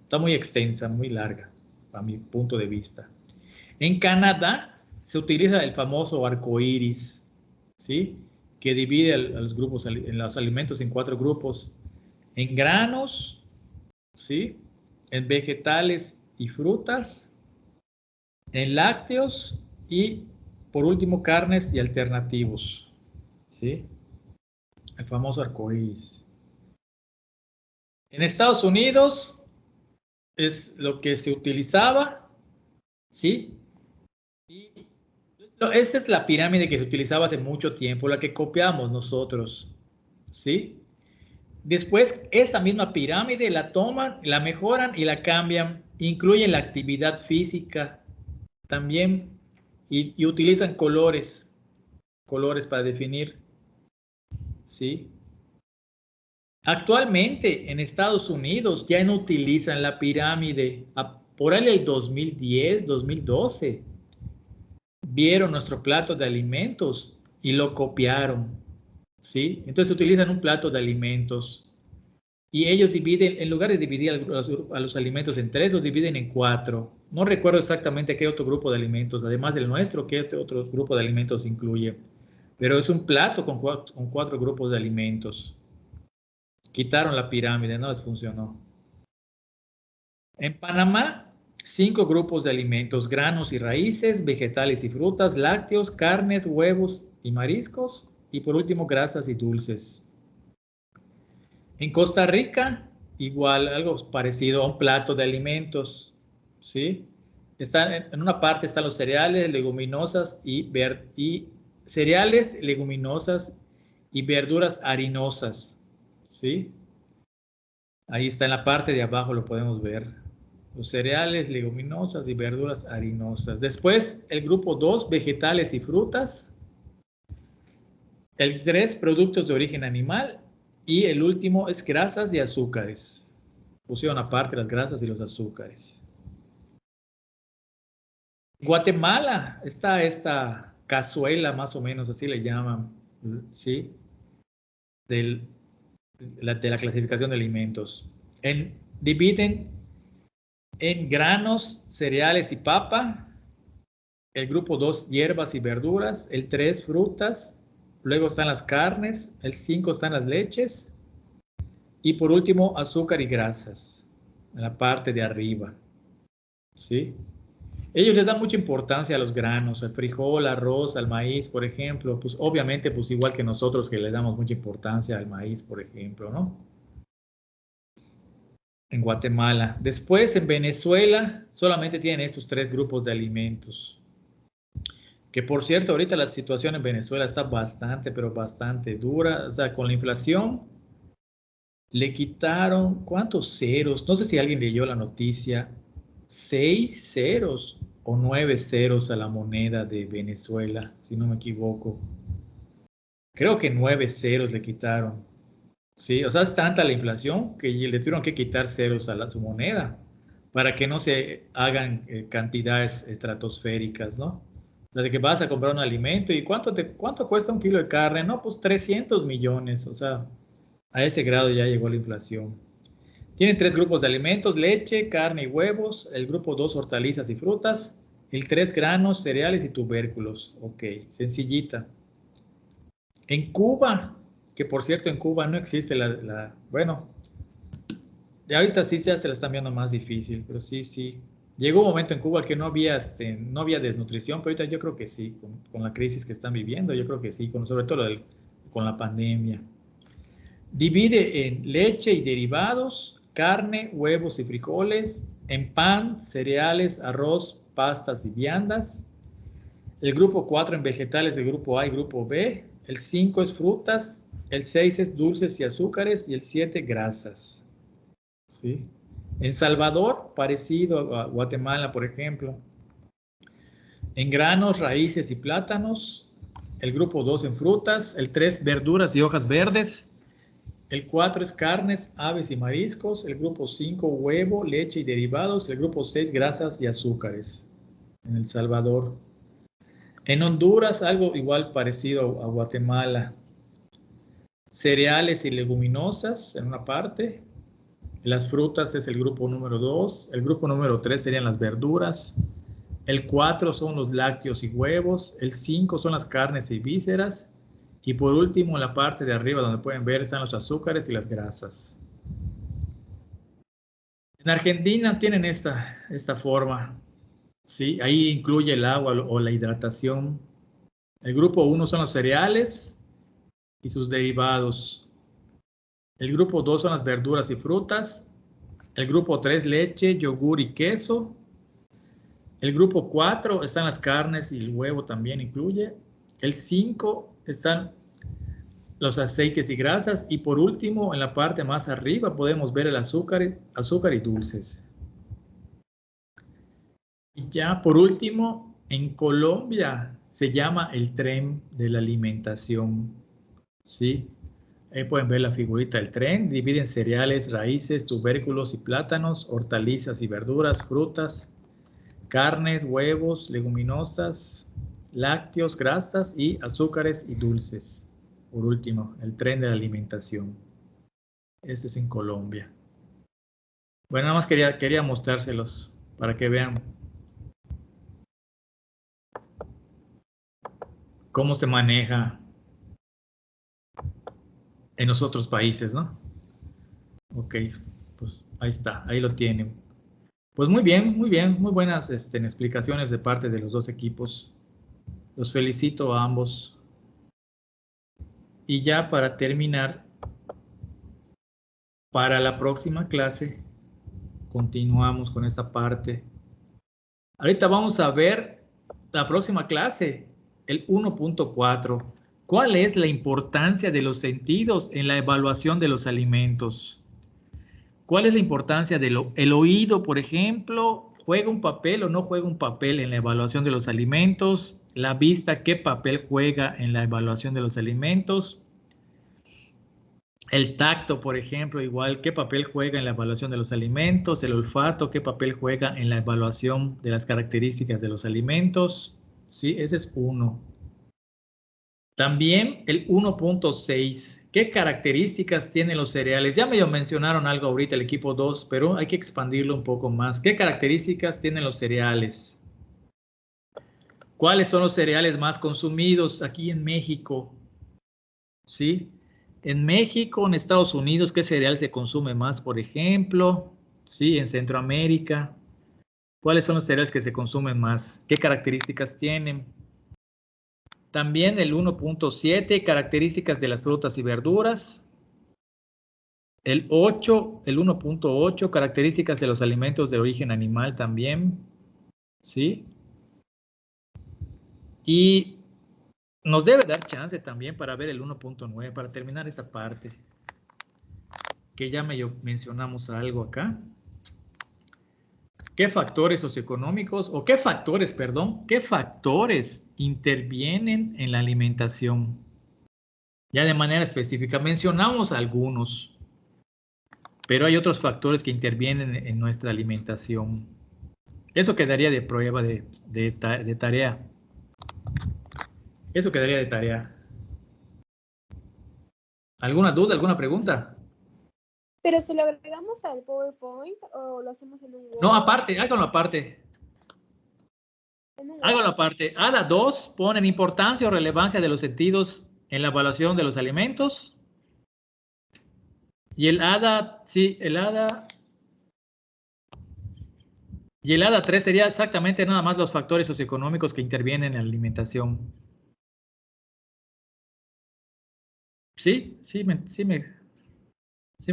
está muy extensa, muy larga, a mi punto de vista. En Canadá se utiliza el famoso arco iris, ¿sí? Que divide a los grupos, en los alimentos en 4 grupos. En granos, ¿sí? En vegetales y frutas, en lácteos y, por último, carnes y alternativos, ¿sí? El famoso arco iris. En Estados Unidos es lo que se utilizaba, ¿sí? Y esta es la pirámide que se utilizaba hace mucho tiempo, la que copiamos nosotros, ¿sí? Después, esta misma pirámide la toman, la mejoran y la cambian. Incluyen la actividad física también y utilizan colores para definir, ¿sí? Actualmente en Estados Unidos ya no utilizan la pirámide. Por ahí el 2010, 2012, vieron nuestro plato de alimentos y lo copiaron, ¿sí? Entonces utilizan un plato de alimentos Y ellos dividen, en lugar de dividir a los alimentos en 3, los dividen en 4. No recuerdo exactamente qué otro grupo de alimentos, además del nuestro, qué otro grupo de alimentos incluye. Pero es un plato con 4 grupos de alimentos. Quitaron la pirámide, no les funcionó. En Panamá, 5 grupos de alimentos: granos y raíces, vegetales y frutas, lácteos, carnes, huevos y mariscos, y por último, grasas y dulces. En Costa Rica, igual, algo parecido a un plato de alimentos, ¿sí? En una parte están los cereales, leguminosas y cereales, leguminosas y verduras harinosas, ¿sí? Ahí está en la parte de abajo, lo podemos ver. Los cereales, leguminosas y verduras harinosas. Después, el grupo 2, vegetales y frutas. El 3, productos de origen animal. Y el último es grasas y azúcares. Pusieron aparte las grasas y los azúcares. En Guatemala está esta cazuela, más o menos, así le llaman, ¿sí? De la clasificación de alimentos. Dividen en granos, cereales y papa. El grupo 2, hierbas y verduras. El 3, frutas. Luego están las carnes. El 5 están las leches. Y por último, azúcar y grasas, en la parte de arriba. ¿Sí? Ellos les dan mucha importancia a los granos, al frijol, arroz, al maíz, por ejemplo. Pues obviamente, pues igual que nosotros que le damos mucha importancia al maíz, por ejemplo, ¿no? En Guatemala. Después, en Venezuela, solamente tienen estos 3 grupos de alimentos. Que por cierto, ahorita la situación en Venezuela está bastante, pero bastante dura. O sea, con la inflación, le quitaron, ¿cuántos ceros? No sé si alguien leyó la noticia. 6 ceros o 9 ceros a la moneda de Venezuela, si no me equivoco. Creo que 9 ceros le quitaron. Sí, o sea, es tanta la inflación que le tuvieron que quitar ceros a su moneda para que no se hagan cantidades estratosféricas, ¿no? De que vas a comprar un alimento y ¿cuánto cuesta un kilo de carne? No, pues 300 millones, o sea, a ese grado ya llegó la inflación. Tienen 3 grupos de alimentos: leche, carne y huevos. El grupo 2, hortalizas y frutas. El 3, granos, cereales y tubérculos. Ok, sencillita. En Cuba, que por cierto en Cuba no existe bueno, de ahorita sí se la están viendo más difícil, pero sí. Llegó un momento en Cuba que no había desnutrición, pero ahorita yo creo que sí, con la crisis que están viviendo, yo creo que sí, sobre todo con la pandemia. Divide en leche y derivados, carne, huevos y frijoles, en pan, cereales, arroz, pastas y viandas. El grupo 4 en vegetales, el grupo A y grupo B. El 5 es frutas, el 6 es dulces y azúcares y el 7 grasas. ¿Sí? En Salvador, parecido a Guatemala, por ejemplo. En granos, raíces y plátanos. El grupo 2 en frutas, el 3 verduras y hojas verdes. El 4 es carnes, aves y mariscos. El grupo 5, huevo, leche y derivados. El grupo 6, grasas y azúcares. En El Salvador. En Honduras, algo igual parecido a Guatemala. Cereales y leguminosas en una parte. Las frutas es el grupo número 2. El grupo número 3 serían las verduras. El 4 son los lácteos y huevos. El 5 son las carnes y vísceras. Y por último, en la parte de arriba, donde pueden ver, están los azúcares y las grasas. En Argentina tienen esta forma. ¿Sí? Ahí incluye el agua o la hidratación. El grupo 1 son los cereales y sus derivados. El grupo 2 son las verduras y frutas. El grupo 3, leche, yogur y queso. El grupo 4 están las carnes y el huevo también incluye. El 5 están los aceites y grasas. Y por último, en la parte más arriba podemos ver el azúcar y dulces. Y ya por último, en Colombia se llama el tren de la alimentación. ¿Sí? Ahí pueden ver la figurita del tren. Dividen cereales, raíces, tubérculos y plátanos, hortalizas y verduras, frutas, carnes, huevos, leguminosas, lácteos, grasas y azúcares y dulces. Por último, el tren de la alimentación. Este es en Colombia. Bueno, nada más quería mostrárselos para que vean cómo se maneja en los otros países, ¿no? Ok, pues ahí está, ahí lo tienen. Pues muy bien, muy buenas explicaciones de parte de los dos equipos. Los felicito a ambos. Y ya para terminar, para la próxima clase, continuamos con esta parte. Ahorita vamos a ver la próxima clase, el 1.4. ¿Cuál es la importancia de los sentidos en la evaluación de los alimentos? ¿Cuál es la importancia del oído, por ejemplo? ¿Juega un papel o no juega un papel en la evaluación de los alimentos? La vista, ¿qué papel juega en la evaluación de los alimentos? El tacto, por ejemplo, igual, ¿qué papel juega en la evaluación de los alimentos? El olfato, ¿qué papel juega en la evaluación de las características de los alimentos? Sí, ese es uno. También el 1.6. ¿Qué características tienen los cereales? Ya medio mencionaron algo ahorita el equipo 2, pero hay que expandirlo un poco más. ¿Qué características tienen los cereales? ¿Cuáles son los cereales más consumidos aquí en México? ¿Sí? En México, en Estados Unidos, ¿qué cereal se consume más, por ejemplo? ¿Sí? En Centroamérica. ¿Cuáles son los cereales que se consumen más? ¿Qué características tienen? También el 1.7, características de las frutas y verduras. El 8, el 1.8, características de los alimentos de origen animal también. ¿Sí? Y nos debe dar chance también para ver el 1.9, para terminar esa parte. Que ya mencionamos algo acá. ¿Qué factores socioeconómicos, o qué factores, perdón, qué factores intervienen en la alimentación? Ya de manera específica, mencionamos algunos, pero hay otros factores que intervienen en nuestra alimentación. Eso quedaría de prueba de tarea. Eso quedaría de tarea. ¿Alguna duda, alguna pregunta? Pero si lo agregamos al PowerPoint o lo hacemos en un Word. No, aparte, háganlo aparte. Háganlo aparte. ADA 2 ponen importancia o relevancia de los sentidos en la evaluación de los alimentos. Y el ADA, sí, el ADA. Y el ADA 3 sería exactamente nada más los factores socioeconómicos que intervienen en la alimentación. ¿Sí? Sí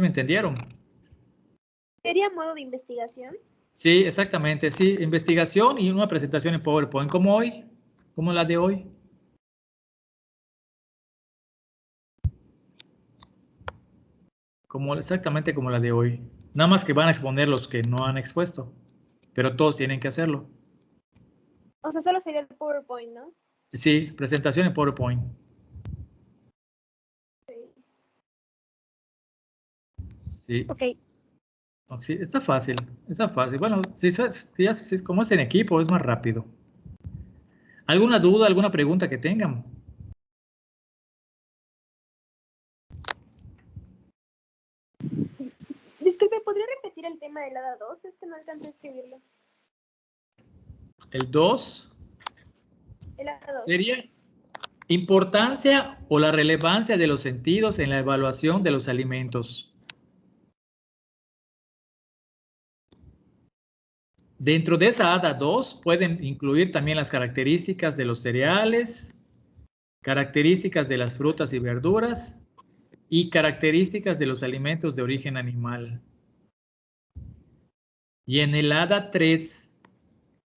me entendieron. ¿Sería modo de investigación? Sí, exactamente. Sí, investigación y una presentación en PowerPoint, como hoy, como la de hoy. Exactamente como la de hoy. Nada más que van a exponer los que no han expuesto, pero todos tienen que hacerlo. O sea, solo sería el PowerPoint, ¿no? Sí, presentación en PowerPoint. Sí. Ok. Sí, está fácil, está fácil. Bueno, como es en equipo, es más rápido. ¿Alguna duda, alguna pregunta que tengan? Disculpe, ¿podría repetir el tema del ADA 2? Es que no alcancé a escribirlo. El 2 El ADA 2. sería importancia o la relevancia de los sentidos en la evaluación de los alimentos. Dentro de esa ADA 2 pueden incluir también las características de los cereales, características de las frutas y verduras y características de los alimentos de origen animal. Y en el ADA 3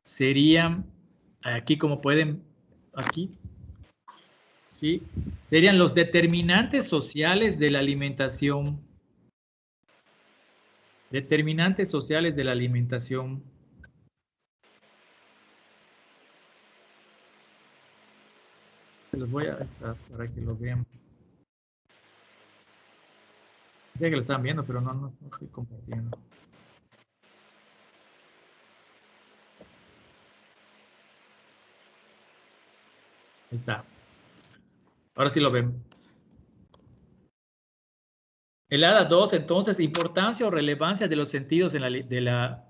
serían, aquí como pueden, aquí, ¿sí? Serían los determinantes sociales de la alimentación. Determinantes sociales de la alimentación. Los voy a estar para que lo vean. Sé que lo están viendo, pero no estoy compartiendo. Ahí está. Ahora sí lo ven. El ADA 2, entonces, importancia o relevancia de los sentidos en la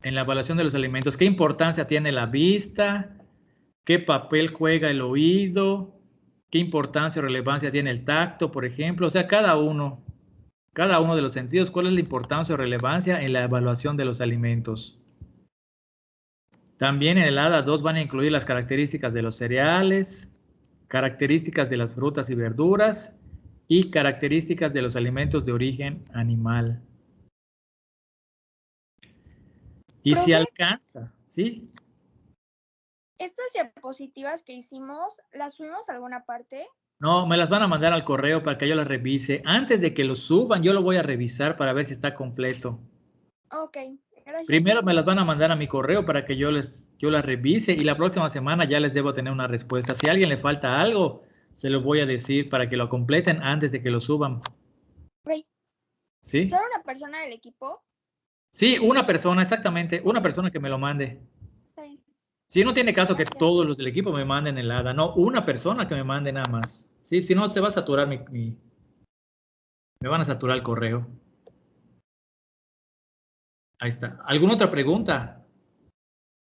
evaluación de los alimentos. ¿Qué importancia tiene la vista? ¿Qué papel juega el oído? ¿Qué importancia o relevancia tiene el tacto, por ejemplo? O sea, cada uno de los sentidos, ¿cuál es la importancia o relevancia en la evaluación de los alimentos? También en el ADA 2 van a incluir las características de los cereales, características de las frutas y verduras y características de los alimentos de origen animal. Y si alcanza, ¿sí? ¿Estas diapositivas que hicimos, las subimos a alguna parte? No, me las van a mandar al correo para que yo las revise. Antes de que lo suban, yo lo voy a revisar para ver si está completo. Ok, gracias. Primero me las van a mandar a mi correo para que yo las revise y la próxima semana ya les debo tener una respuesta. Si a alguien le falta algo, se lo voy a decir para que lo completen antes de que lo suban. Ok. ¿Sí? ¿Solo una persona del equipo? Sí, una persona, exactamente. Una persona que me lo mande. Está bien. Sí, no tiene caso que todos los del equipo me manden el ADA. No, una persona que me mande nada más. Sí, si no, se va a saturar me van a saturar el correo. Ahí está. ¿Alguna otra pregunta?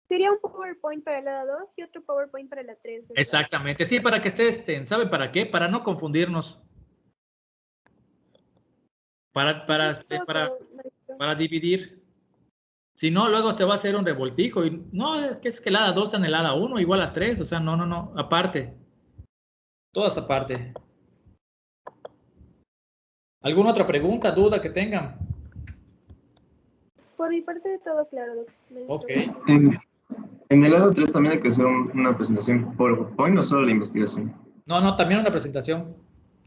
Sería un PowerPoint para la 2 y otro PowerPoint para la 3. ¿verdad? Exactamente. Sí, para que estén. ¿Saben para qué? Para no confundirnos. Para dividir. Si no, luego se va a hacer un revoltijo. Y no, es que el ADA 2 en el ADA 1 igual a 3. O sea, no. Aparte. Todas aparte. ¿Alguna otra pregunta, duda que tengan? Por mi parte, todo claro, doctor. Ok. En el lado 3 también hay que hacer una presentación PowerPoint, no solo la investigación. No, también una presentación.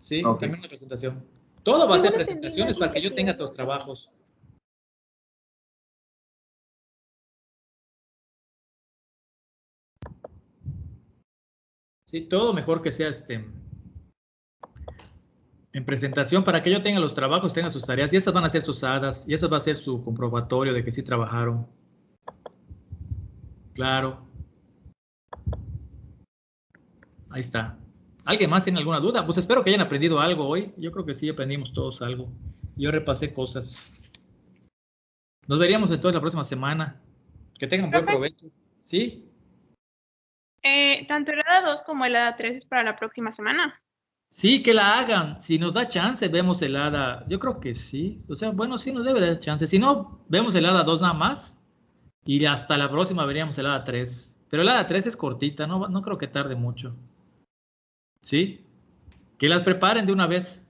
Sí, Okay. también una presentación. Todo va a ser presentaciones para que yo tenga tus trabajos. Sí, todo mejor que sea en presentación para que yo tenga los trabajos, tenga sus tareas y esas van a ser sus hadas y esas va a ser su comprobatorio de que sí trabajaron. Claro. Ahí está. ¿Alguien más tiene alguna duda? Pues espero que hayan aprendido algo hoy. Yo creo que sí aprendimos todos algo. Yo repasé cosas. Nos veríamos entonces la próxima semana. Que tengan buen provecho. ¿Sí? Tanto el ADA 2 como el ADA 3 es para la próxima semana. Sí, que la hagan. Si nos da chance, vemos el ADA. Yo creo que sí. O sea, bueno, sí nos debe dar chance. Si no, vemos el ADA 2 nada más. Y hasta la próxima veríamos el ADA 3. Pero el ADA 3 es cortita, no creo que tarde mucho. ¿Sí? Que las preparen de una vez.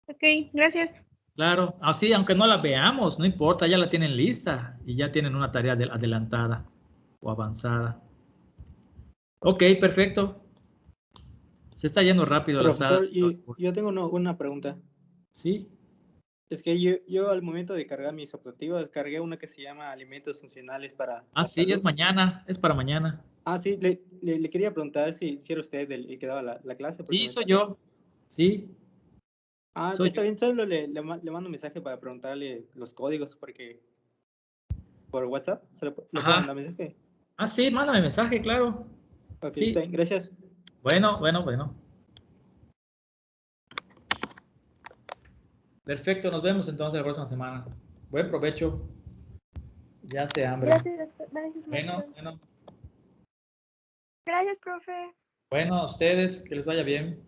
Ok, gracias. Claro, así, aunque no la veamos, no importa, ya la tienen lista y ya tienen una tarea adelantada o avanzada. Ok, perfecto. Se está yendo rápido la sala. Yo tengo una pregunta. Sí. Es que yo al momento de cargar mis optativas, cargué una que se llama alimentos funcionales para... Ah, sí, es mañana, es para mañana. Ah, sí, le quería preguntar si era usted el que daba la clase. Sí, soy yo. Sí. Ah, está bien, solo le mando un mensaje para preguntarle los códigos porque por WhatsApp le puedo mandar mensaje. Ah, sí, mándame mensaje, claro. Ok, sí. Está bien, gracias. Bueno. Perfecto, nos vemos entonces la próxima semana. Buen provecho. Ya hace hambre. Gracias, doctor. Gracias, bueno. Gracias, profe. Bueno, a ustedes, que les vaya bien.